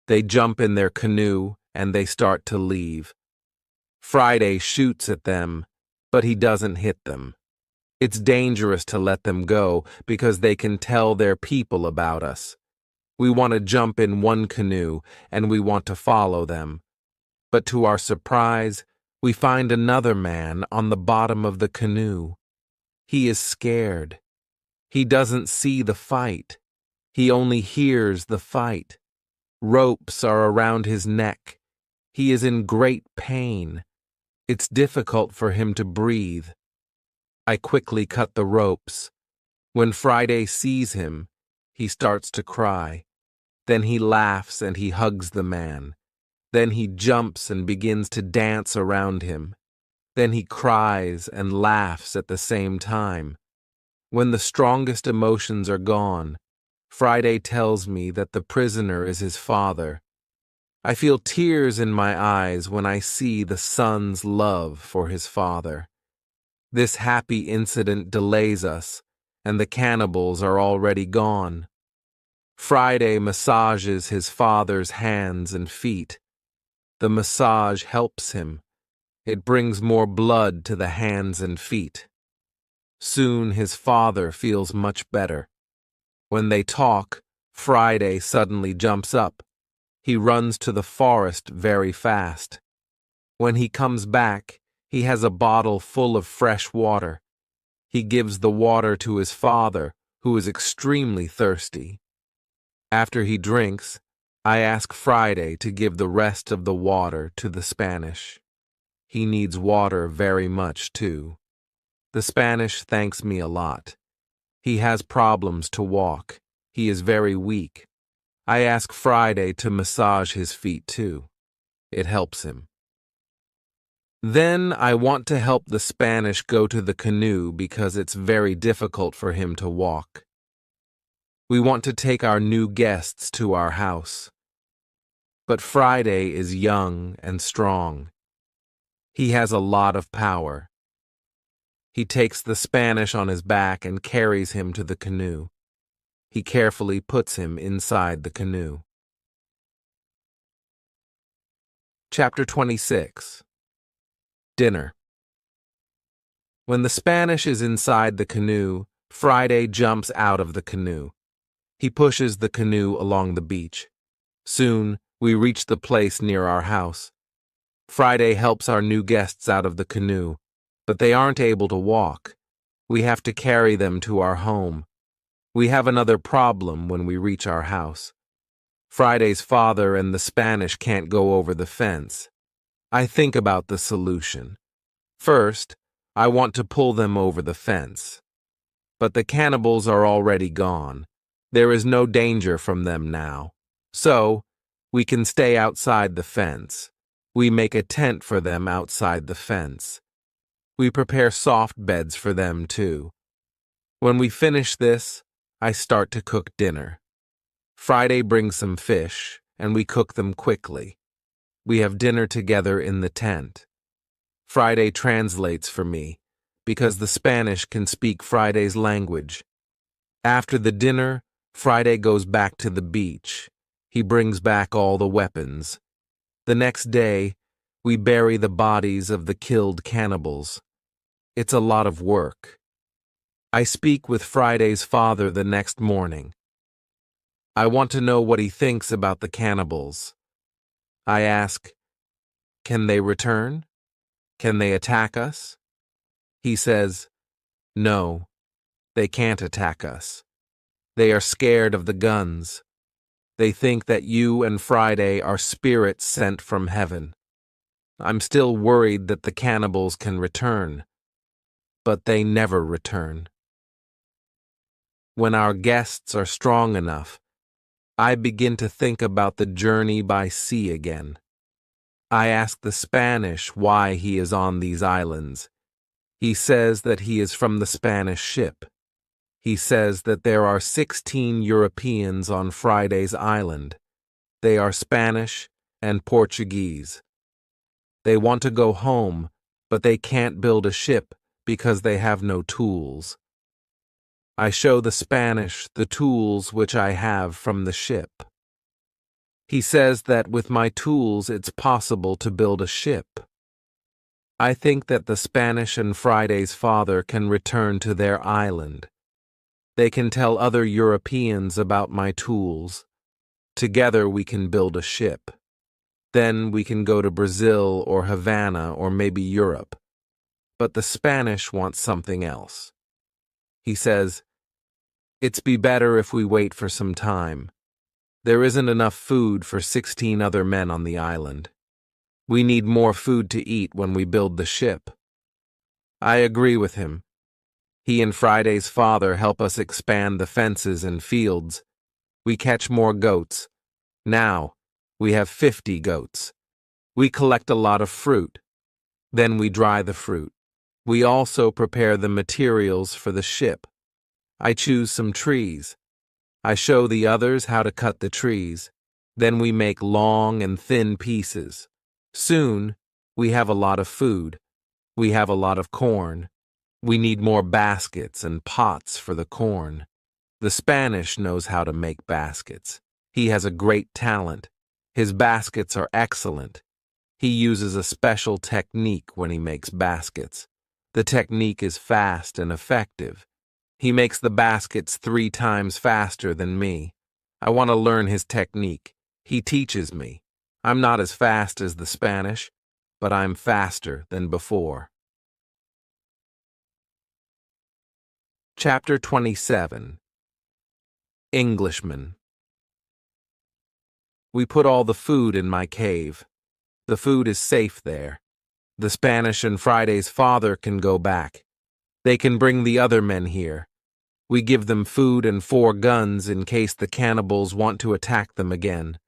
They jump in their canoe, and they start to leave. Friday shoots at them, but he doesn't hit them. It's dangerous to let them go because they can tell their people about us. We want to jump in one canoe, and we want to follow them. But to our surprise, we find another man on the bottom of the canoe. He is scared. He doesn't see the fight. He only hears the fight. Ropes are around his neck. He is in great pain. It's difficult for him to breathe. I quickly cut the ropes. When Friday sees him, he starts to cry. Then he laughs and he hugs the man. Then he jumps and begins to dance around him. Then he cries and laughs at the same time. When the strongest emotions are gone, Friday tells me that the prisoner is his father. I feel tears in my eyes when I see the son's love for his father. This happy incident delays us, and the cannibals are already gone. Friday massages his father's hands and feet. The massage helps him. It brings more blood to the hands and feet. Soon his father feels much better. When they talk, Friday suddenly jumps up. He runs to the forest very fast. When he comes back, he has a bottle full of fresh water. He gives the water to his father, who is extremely thirsty. After he drinks, I ask Friday to give the rest of the water to the Spanish. He needs water very much, too. The Spanish thanks me a lot. He has problems to walk. He is very weak. I ask Friday to massage his feet, too. It helps him. Then I want to help the Spanish go to the canoe because it's very difficult for him to walk. We want to take our new guests to our house. But Friday is young and strong. He has a lot of power. He takes the Spanish on his back and carries him to the canoe. He carefully puts him inside the canoe. Chapter 26. Dinner. When the Spanish is inside the canoe, Friday jumps out of the canoe. He pushes the canoe along the beach. Soon, we reach the place near our house. Friday helps our new guests out of the canoe, but they aren't able to walk. We have to carry them to our home. We have another problem when we reach our house. Friday's father and the Spanish can't go over the fence. I think about the solution. First, I want to pull them over the fence. But the cannibals are already gone. There is no danger from them now. So, we can stay outside the fence. We make a tent for them outside the fence. We prepare soft beds for them, too. When we finish this, I start to cook dinner. Friday brings some fish, and we cook them quickly. We have dinner together in the tent. Friday translates for me, because the Spanish can speak Friday's language. After the dinner, Friday goes back to the beach. He brings back all the weapons. The next day, we bury the bodies of the killed cannibals. It's a lot of work. I speak with Friday's father the next morning. I want to know what he thinks about the cannibals. I ask, can they return? Can they attack us? He says, no, they can't attack us. They are scared of the guns. They think that you and Friday are spirits sent from heaven. I'm still worried that the cannibals can return, but they never return. When our guests are strong enough, I begin to think about the journey by sea again. I ask the Spanish why he is on these islands. He says that he is from the Spanish ship. He says that there are 16 Europeans on Friday's island. They are Spanish and Portuguese. They want to go home, but they can't build a ship because they have no tools. I show the Spanish the tools which I have from the ship. He says that with my tools it's possible to build a ship. I think that the Spanish and Friday's father can return to their island. They can tell other Europeans about my tools. Together we can build a ship. Then we can go to Brazil or Havana or maybe Europe. But the Spanish want something else. He says, "It's be better if we wait for some time. There isn't enough food for 16 other men on the island. We need more food to eat when we build the ship." I agree with him. He and Friday's father help us expand the fences and fields. We catch more goats. Now, we have 50 goats. We collect a lot of fruit. Then we dry the fruit. We also prepare the materials for the ship. I choose some trees. I show the others how to cut the trees. Then we make long and thin pieces. Soon, we have a lot of food. We have a lot of corn. We need more baskets and pots for the corn. The Spanish knows how to make baskets. He has a great talent. His baskets are excellent. He uses a special technique when he makes baskets. The technique is fast and effective. He makes the baskets 3 times faster than me. I want to learn his technique. He teaches me. I'm not as fast as the Spanish, but I'm faster than before. Chapter 27. Englishmen. We put all the food in my cave. The food is safe there. The Spanish and Friday's father can go back. They can bring the other men here. We give them food and 4 guns in case the cannibals want to attack them again.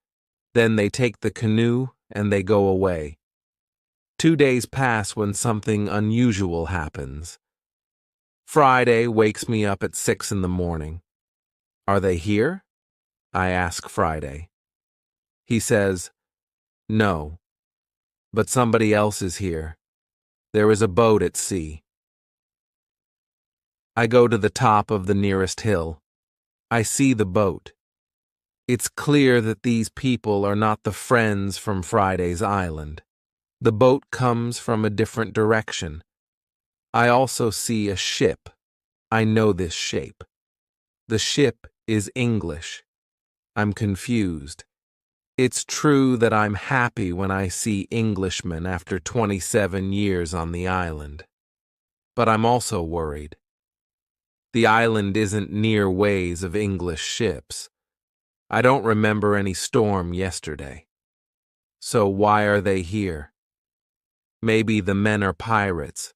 Then they take the canoe and they go away. 2 days pass when something unusual happens. Friday wakes me up at 6 in the morning. "Are they here?" I ask Friday. He says, "No, but somebody else is here. There is a boat at sea." I go to the top of the nearest hill. I see the boat. It's clear that these people are not the friends from Friday's island. The boat comes from a different direction. I also see a ship. I know this shape. The ship is English. I'm confused. It's true that I'm happy when I see Englishmen after 27 years on the island. But I'm also worried. The island isn't near ways of English ships. I don't remember any storm yesterday. So why are they here? Maybe the men are pirates.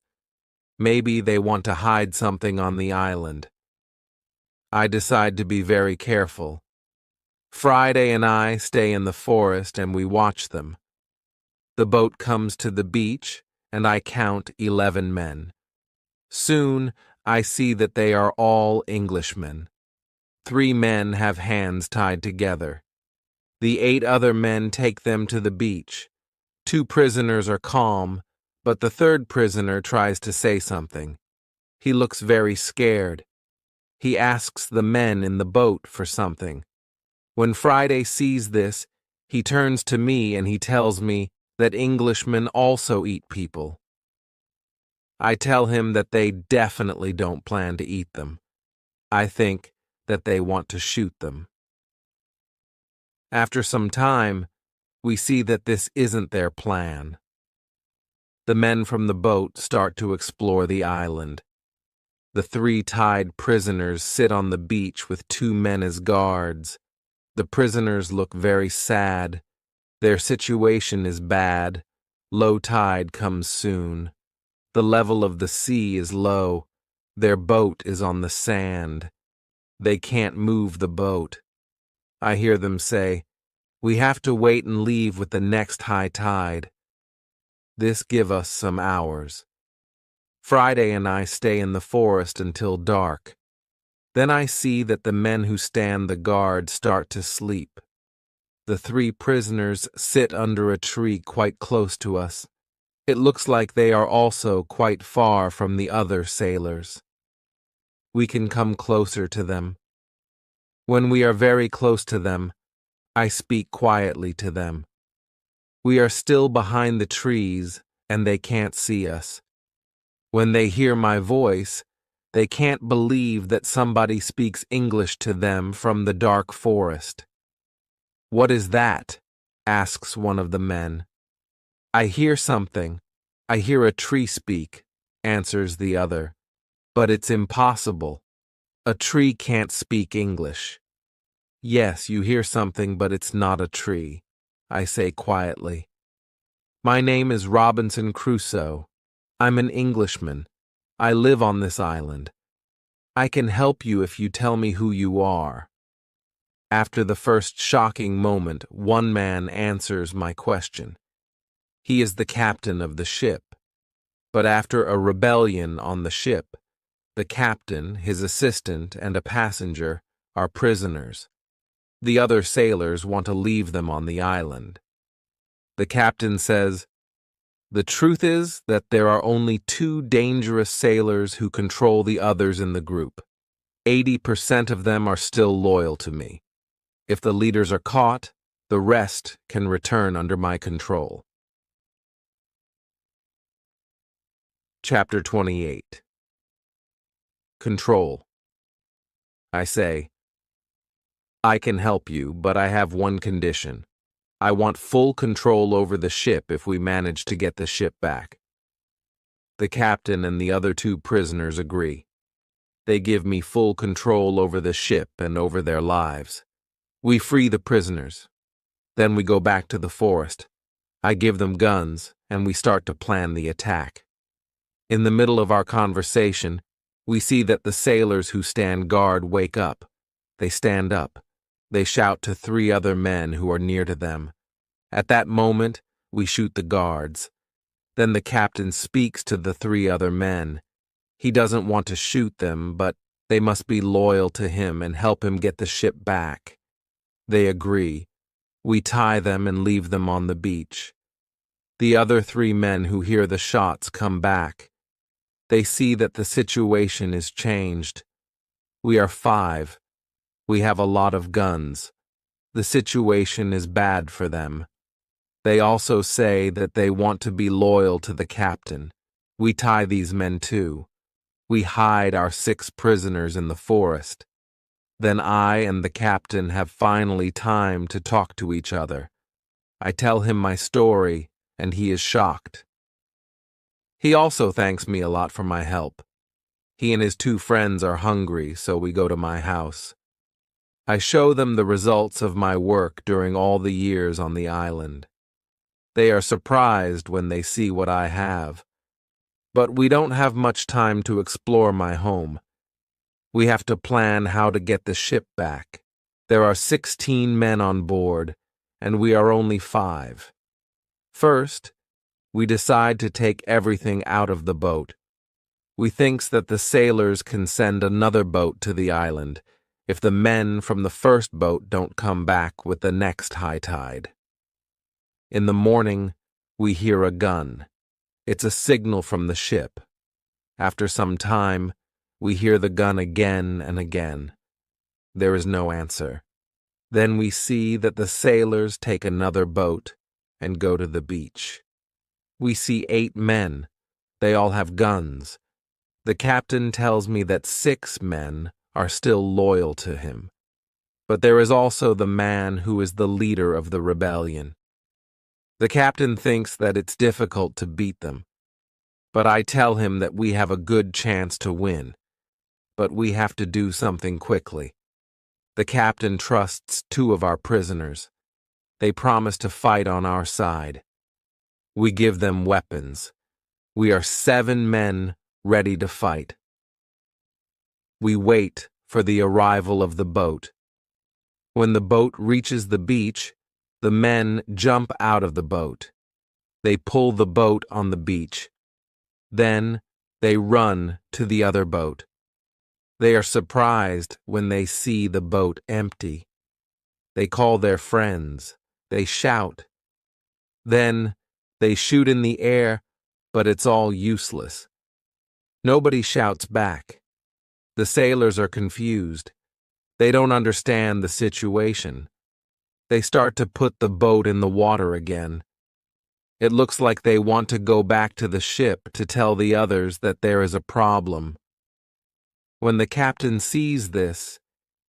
Maybe they want to hide something on the island. I decide to be very careful. Friday and I stay in the forest and we watch them. The boat comes to the beach and I count 11 men. Soon I see that they are all Englishmen. 3 men have hands tied together. The 8 other men take them to the beach. 2 prisoners are calm, but the 3rd prisoner tries to say something. He looks very scared. He asks the men in the boat for something. When Friday sees this, he turns to me and he tells me that Englishmen also eat people. I tell him that they definitely don't plan to eat them. I think that they want to shoot them. After some time, we see that this isn't their plan. The men from the boat start to explore the island. The 3 tied prisoners sit on the beach with 2 men as guards. The prisoners look very sad. Their situation is bad. Low tide comes soon. The level of the sea is low. Their boat is on the sand. They can't move the boat. I hear them say, "We have to wait and leave with the next high tide." This gives us some hours. Friday and I stay in the forest until dark. Then I see that the men who stand the guard start to sleep. The 3 prisoners sit under a tree quite close to us. It looks like they are also quite far from the other sailors. We can come closer to them. When we are very close to them, I speak quietly to them. We are still behind the trees, and they can't see us. When they hear my voice, they can't believe that somebody speaks English to them from the dark forest. "What is that?" asks one of the men. "I hear something. I hear a tree speak," answers the other. "But it's impossible. A tree can't speak English." "Yes, you hear something, but it's not a tree," I say quietly. "My name is Robinson Crusoe. I'm an Englishman. I live on this island. I can help you if you tell me who you are." After the first shocking moment, one man answers my question. He is the captain of the ship. But after a rebellion on the ship, the captain, his assistant, and a passenger are prisoners. The other sailors want to leave them on the island. The captain says, "The truth is that there are only 2 dangerous sailors who control the others in the group. 80% of them are still loyal to me. If the leaders are caught, the rest can return under my control." Chapter 28. Control. I say, "I can help you, but I have one condition. I want full control over the ship if we manage to get the ship back." The captain and the other 2 prisoners agree. They give me full control over the ship and over their lives. We free the prisoners. Then we go back to the forest. I give them guns, and we start to plan the attack. In the middle of our conversation, we see that the sailors who stand guard wake up. They stand up. They shout to 3 other men who are near to them. At that moment, we shoot the guards. Then the captain speaks to the 3 other men. He doesn't want to shoot them, but they must be loyal to him and help him get the ship back. They agree. We tie them and leave them on the beach. The other 3 men who hear the shots come back. They see that the situation is changed. We are 5. We have a lot of guns. The situation is bad for them. They also say that they want to be loyal to the captain. We tie these men too. We hide our 6 prisoners in the forest. Then I and the captain have finally time to talk to each other. I tell him my story, and he is shocked. He also thanks me a lot for my help. He and his 2 friends are hungry, so we go to my house. I show them the results of my work during all the years on the island. They are surprised when they see what I have. But we don't have much time to explore my home. We have to plan how to get the ship back. There are 16 men on board, and we are only 5. First, we decide to take everything out of the boat. We thinks that the sailors can send another boat to the island if the men from the first boat don't come back with the next high tide. In the morning, we hear a gun. It's a signal from the ship. After some time, we hear the gun again and again. There is no answer. Then we see that the sailors take another boat and go to the beach. We see 8 men. They all have guns. The captain tells me that 6 men are still loyal to him. But there is also the man who is the leader of the rebellion. The captain thinks that it's difficult to beat them. But I tell him that we have a good chance to win. But we have to do something quickly. The captain trusts 2 of our prisoners. They promise to fight on our side. We give them weapons. We are 7 men ready to fight. We wait for the arrival of the boat. When the boat reaches the beach, the men jump out of the boat. They pull the boat on the beach. Then they run to the other boat. They are surprised when they see the boat empty. They call their friends. They shout. Then they shoot in the air but it's all useless. Nobody shouts back. The sailors are confused. They don't understand the situation. They start to put the boat in the water again. It looks like they want to go back to the ship to tell the others that there is a problem. When the captain sees this,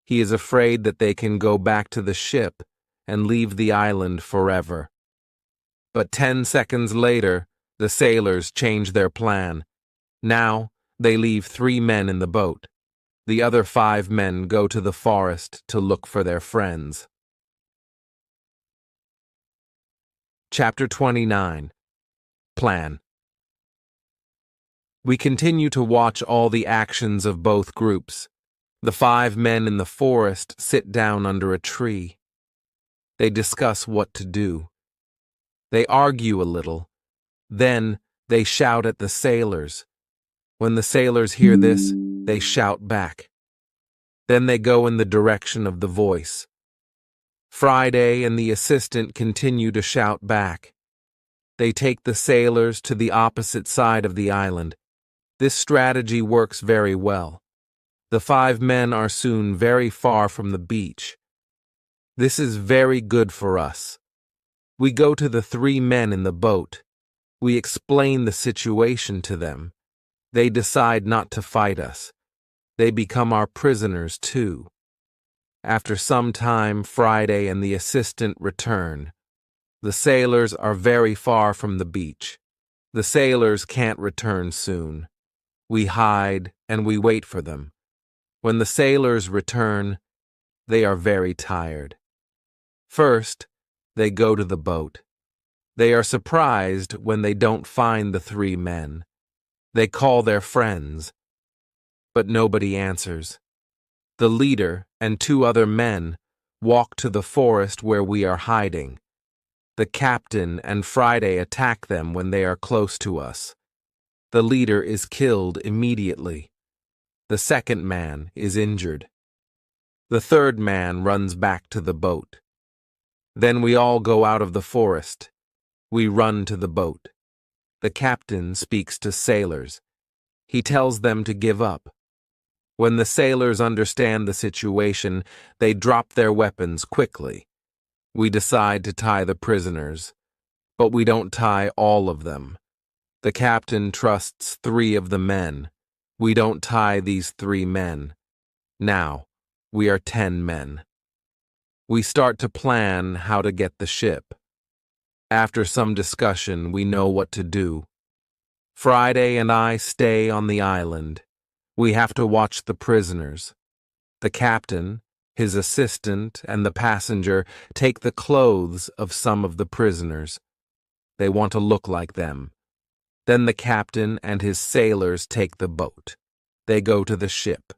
he is afraid that they can go back to the ship and leave the island forever. But 10 seconds later, the sailors change their plan. Now, they leave 3 men in the boat. The other 5 men go to the forest to look for their friends. Chapter 29. Plan. We continue to watch all the actions of both groups. The 5 men in the forest sit down under a tree. They discuss what to do. They argue a little. Then they shout at the sailors. When the sailors hear this, they shout back. Then they go in the direction of the voice. Friday and the assistant continue to shout back. They take the sailors to the opposite side of the island. This strategy works very well. The 5 men are soon very far from the beach. This is very good for us. We go to the 3 men in the boat. We explain the situation to them. They decide not to fight us. They become our prisoners too. After some time, Friday and the assistant return. The sailors are very far from the beach. The sailors can't return soon. We hide and we wait for them. When the sailors return, they are very tired. First, they go to the boat. They are surprised when they don't find the 3 men. They call their friends, but nobody answers. The leader and 2 other men walk to the forest where we are hiding. The captain and Friday attack them when they are close to us. The leader is killed immediately. The second man is injured. The third man runs back to the boat. Then we all go out of the forest. We run to the boat. The captain speaks to sailors. He tells them to give up. When the sailors understand the situation, they drop their weapons quickly. We decide to tie the prisoners, but we don't tie all of them. The captain trusts 3 of the men. We don't tie these 3 men. Now, we are 10 men. We start to plan how to get the ship. After some discussion, we know what to do. Friday and I stay on the island. We have to watch the prisoners. The captain, his assistant, and the passenger take the clothes of some of the prisoners. They want to look like them. Then the captain and his sailors take the boat. They go to the ship.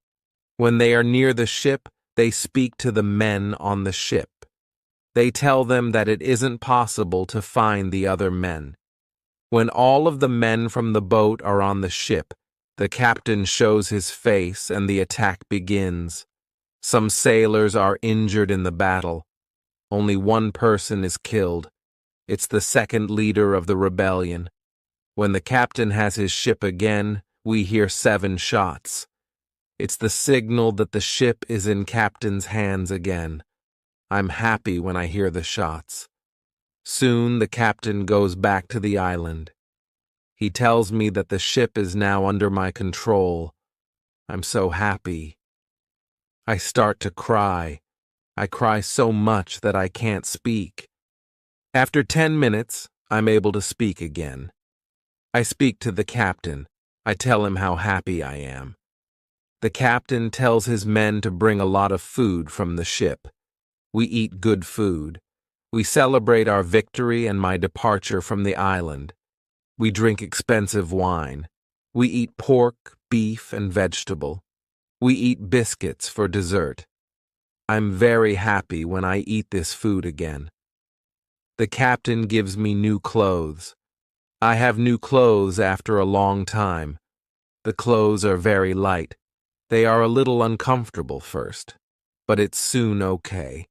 When they are near the ship, they speak to the men on the ship. They tell them that it isn't possible to find the other men. When all of the men from the boat are on the ship, the captain shows his face and the attack begins. Some sailors are injured in the battle. Only 1 person is killed. It's the second leader of the rebellion. When the captain has his ship again, we hear 7 shots. It's the signal that the ship is in captain's hands again. I'm happy when I hear the shots. Soon the captain goes back to the island. He tells me that the ship is now under my control. I'm so happy. I start to cry. I cry so much that I can't speak. After 10 minutes, I'm able to speak again. I speak to the captain. I tell him how happy I am. The captain tells his men to bring a lot of food from the ship. We eat good food. We celebrate our victory and my departure from the island. We drink expensive wine. We eat pork, beef, and vegetable. We eat biscuits for dessert. I'm very happy when I eat this food again. The captain gives me new clothes. I have new clothes after a long time. The clothes are very light. They are a little uncomfortable first, but it's soon okay.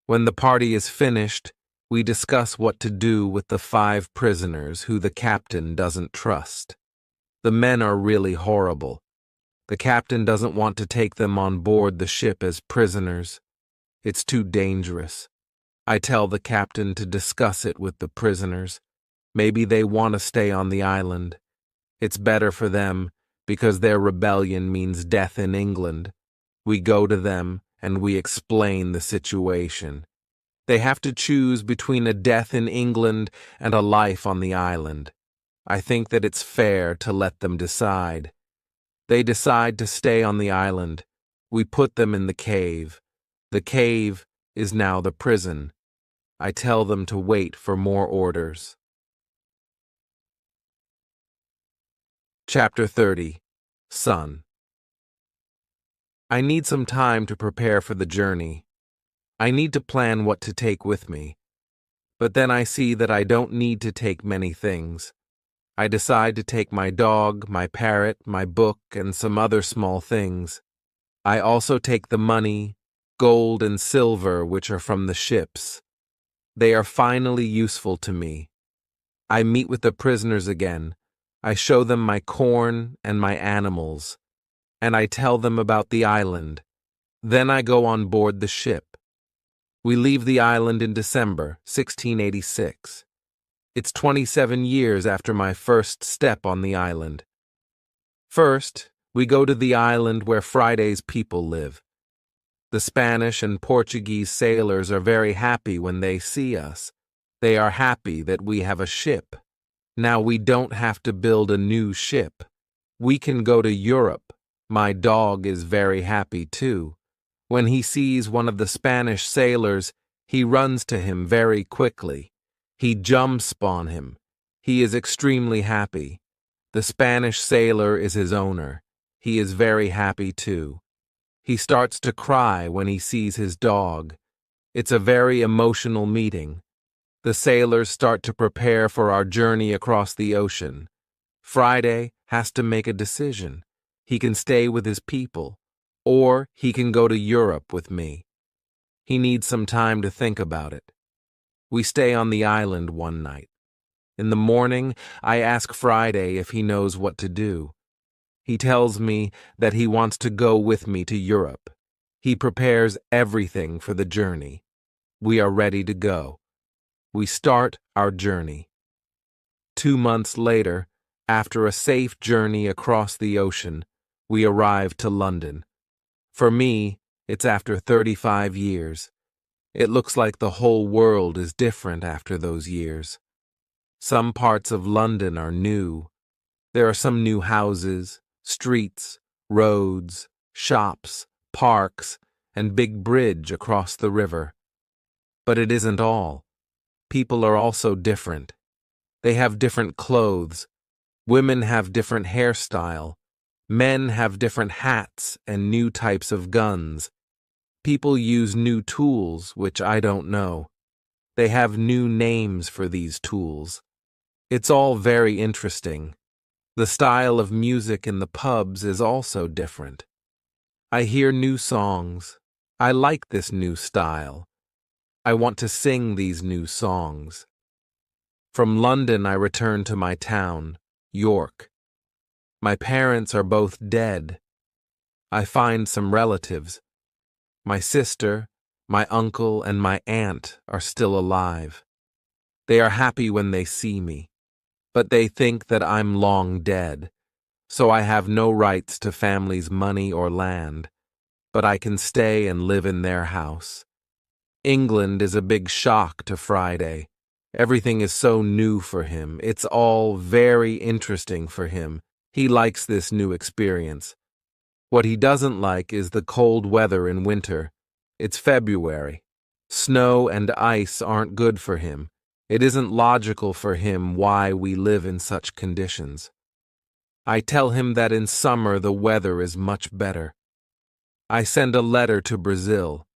When the party is finished, We discuss what to do with the 5 prisoners who the captain doesn't trust. The men are really horrible. The captain doesn't want to take them on board the ship as prisoners. It's too dangerous. I tell the captain to discuss it with the prisoners. Maybe they want to stay on the island. It's better for them because their rebellion means death in England. We go to them and we explain the situation. They have to choose between a death in England and a life on the island. I think that it's fair to let them decide. They decide to stay on the island. We put them in the cave. The cave is now the prison. I tell them to wait for more orders. Chapter 30. Son. I need some time to prepare for the journey. I need to plan what to take with me. But then I see that I don't need to take many things. I decide to take my dog, my parrot, my book, and some other small things. I also take the money, gold and silver which are from the ships. They are finally useful to me. I meet with the prisoners again. I show them my corn and my animals, and I tell them about the island. Then I go on board the ship. We leave the island in December, 1686. It's 27 years after my first step on the island. First, we go to the island where Friday's people live. The Spanish and Portuguese sailors are very happy when they see us. They are happy that we have a ship. Now we don't have to build a new ship. We can go to Europe. My dog is very happy too. When he sees one of the Spanish sailors, he runs to him very quickly. He jumps on him. He is extremely happy. The Spanish sailor is his owner. He is very happy too. He starts to cry when he sees his dog. It's a very emotional meeting. The sailors start to prepare for our journey across the ocean. Friday has to make a decision. He can stay with his people, or he can go to Europe with me. He needs some time to think about it. We stay on the island one night. In the morning, I ask Friday if he knows what to do. He tells me that he wants to go with me to Europe. He prepares everything for the journey. We are ready to go. We start our journey. 2 months later, after a safe journey across the ocean, we arrive to London. For me, it's after 35 years. It looks like the whole world is different after those years. Some parts of London are new. There are some new houses, streets, roads, shops, parks, and big bridge across the river. But it isn't all. People are also different. They have different clothes. Women have different hairstyle. Men have different hats and new types of guns. People use new tools, which I don't know. They have new names for these tools. It's all very interesting. The style of music in the pubs is also different. I hear new songs. I like this new style. I want to sing these new songs. From London, I return to my town, York. My parents are both dead. I find some relatives. My sister, my uncle, and my aunt are still alive. They are happy when they see me, but they think that I'm long dead, so I have no rights to family's money or land, but I can stay and live in their house. England is a big shock to Friday. Everything is so new for him. It's all very interesting for him. He likes this new experience. What he doesn't like is the cold weather in winter. It's February. Snow and ice aren't good for him. It isn't logical for him why we live in such conditions. I tell him that in summer the weather is much better. I send a letter to Brazil.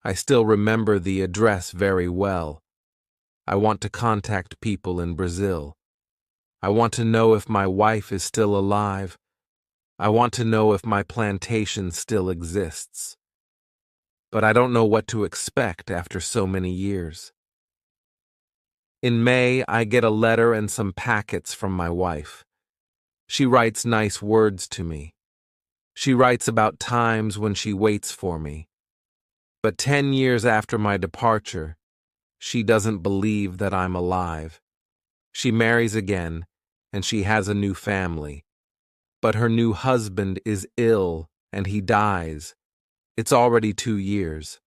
I still remember the address very well. I want to contact people in Brazil. I want to know if my wife is still alive. I want to know if my plantation still exists. But I don't know what to expect after so many years. In May, I get a letter and some packets from my wife. She writes nice words to me. She writes about times when she waits for me. But 10 years after my departure, she doesn't believe that I'm alive. She marries again, and she has a new family. But her new husband is ill, and he dies. It's already 2 years.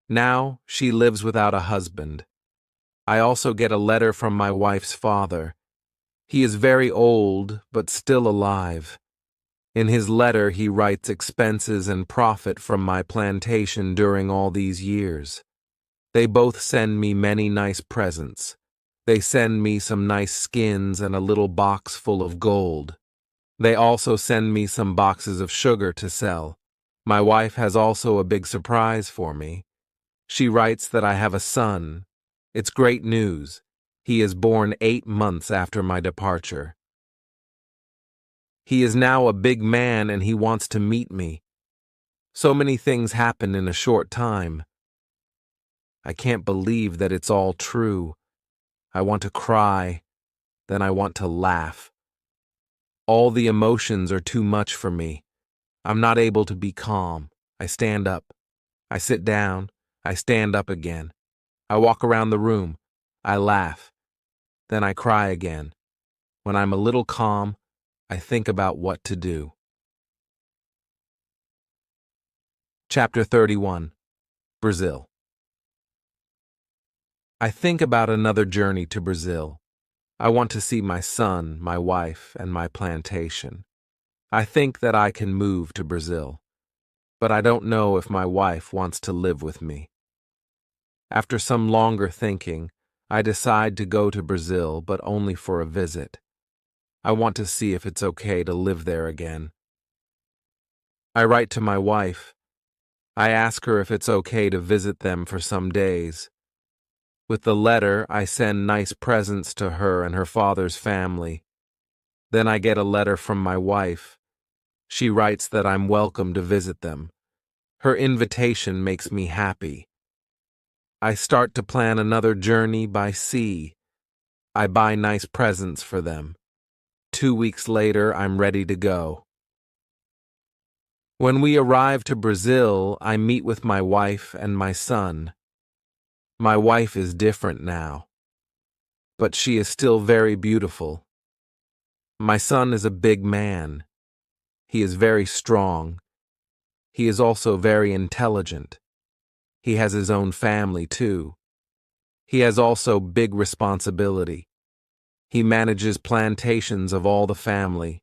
Now she lives without a husband. I also get a letter from my wife's father. He is very old, but still alive. In his letter, he writes expenses and profit from my plantation during all these years. They both send me many nice presents. They send me some nice skins and a little box full of gold. They also send me some boxes of sugar to sell. My wife has also a big surprise for me. She writes that I have a son. It's great news. He is born 8 months after my departure. He is now a big man and he wants to meet me. So many things happen in a short time. I can't believe that it's all true. I want to cry, then I want to laugh. All the emotions are too much for me. I'm not able to be calm. I stand up. I sit down. I stand up again. I walk around the room. I laugh. Then I cry again. When I'm a little calm, I think about what to do. Chapter 31. Brazil. I think about another journey to Brazil. I want to see my son, my wife, and my plantation. I think that I can move to Brazil, but I don't know if my wife wants to live with me. After some longer thinking, I decide to go to Brazil, but only for a visit. I want to see if it's okay to live there again. I write to my wife. I ask her if it's okay to visit them for some days. With the letter, I send nice presents to her and her father's family. Then I get a letter from my wife. She writes that I'm welcome to visit them. Her invitation makes me happy. I start to plan another journey by sea. I buy nice presents for them. 2 weeks later, I'm ready to go. When we arrive to Brazil, I meet with my wife and my son. My wife is different now, but she is still very beautiful. My son is a big man. He is very strong. He is also very intelligent. He has his own family, too. He has also big responsibility. He manages plantations of all the family.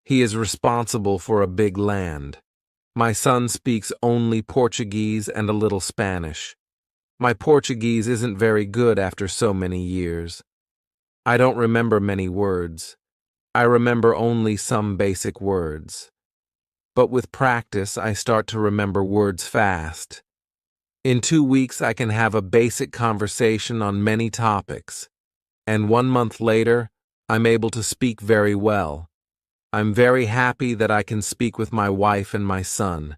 He is responsible for a big land. My son speaks only Portuguese and a little Spanish. My Portuguese isn't very good after so many years. I don't remember many words. I remember only some basic words. But with practice, I start to remember words fast. In 2 weeks, I can have a basic conversation on many topics. And 1 month later, I'm able to speak very well. I'm very happy that I can speak with my wife and my son.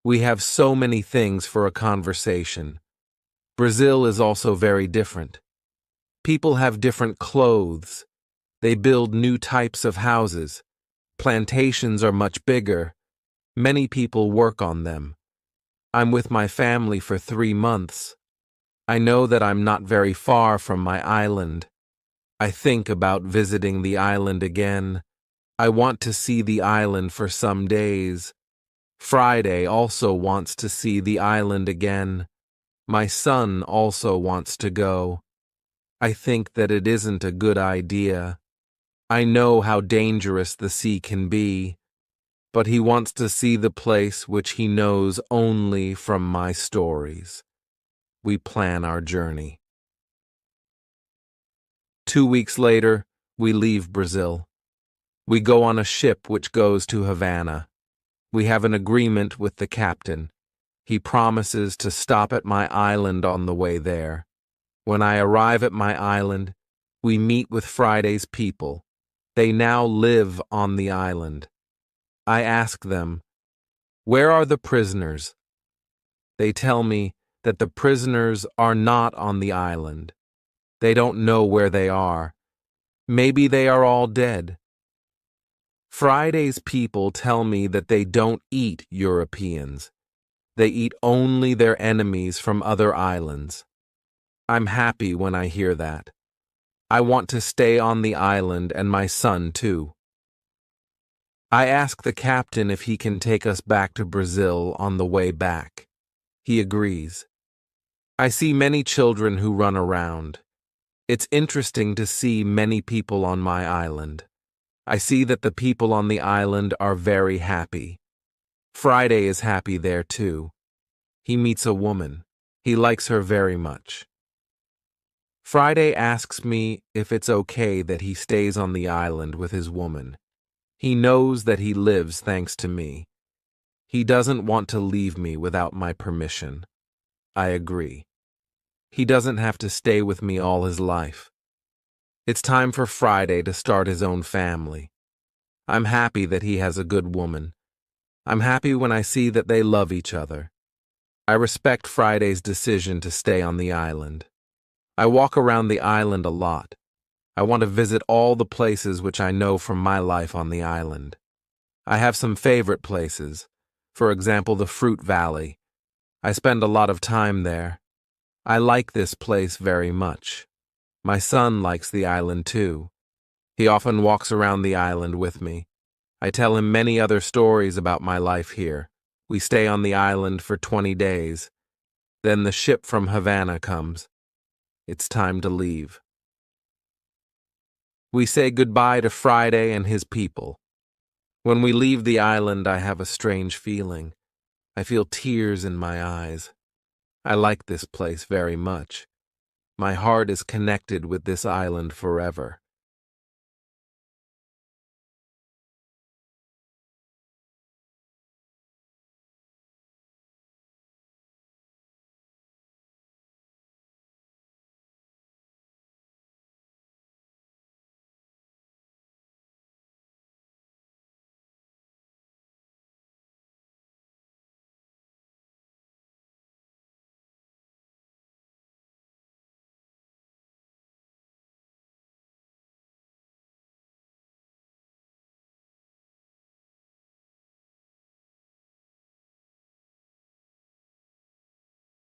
We have so many things for a conversation. Brazil is also very different. People have different clothes. They build new types of houses. Plantations are much bigger. Many people work on them. I'm with my family for 3 months. I know that I'm not very far from my island. I think about visiting the island again. I want to see the island for some days. Friday also wants to see the island again. My son also wants to go. I think that it isn't a good idea. I know how dangerous the sea can be, but he wants to see the place which he knows only from my stories. We plan our journey. 2 weeks later, we leave Brazil. We go on a ship which goes to Havana. We have an agreement with the captain. He promises to stop at my island on the way there. When I arrive at my island, we meet with Friday's people. They now live on the island. I ask them, "Where are the prisoners?" They tell me that the prisoners are not on the island. They don't know where they are. Maybe they are all dead. Friday's people tell me that they don't eat Europeans. They eat only their enemies from other islands. I'm happy when I hear that. I want to stay on the island and my son too. I ask the captain if he can take us back to Brazil on the way back. He agrees. I see many children who run around. It's interesting to see many people on my island. I see that the people on the island are very happy. Friday is happy there too. He meets a woman. He likes her very much. Friday asks me if it's okay that he stays on the island with his woman. He knows that he lives thanks to me. He doesn't want to leave me without my permission. I agree. He doesn't have to stay with me all his life. It's time for Friday to start his own family. I'm happy that he has a good woman. I'm happy when I see that they love each other. I respect Friday's decision to stay on the island. I walk around the island a lot. I want to visit all the places which I know from my life on the island. I have some favorite places. For example, the Fruit Valley. I spend a lot of time there. I like this place very much. My son likes the island too. He often walks around the island with me. I tell him many other stories about my life here. We stay on the island for 20 days. Then the ship from Havana comes. It's time to leave. We say goodbye to Friday and his people. When we leave the island, I have a strange feeling. I feel tears in my eyes. I like this place very much. My heart is connected with this island forever.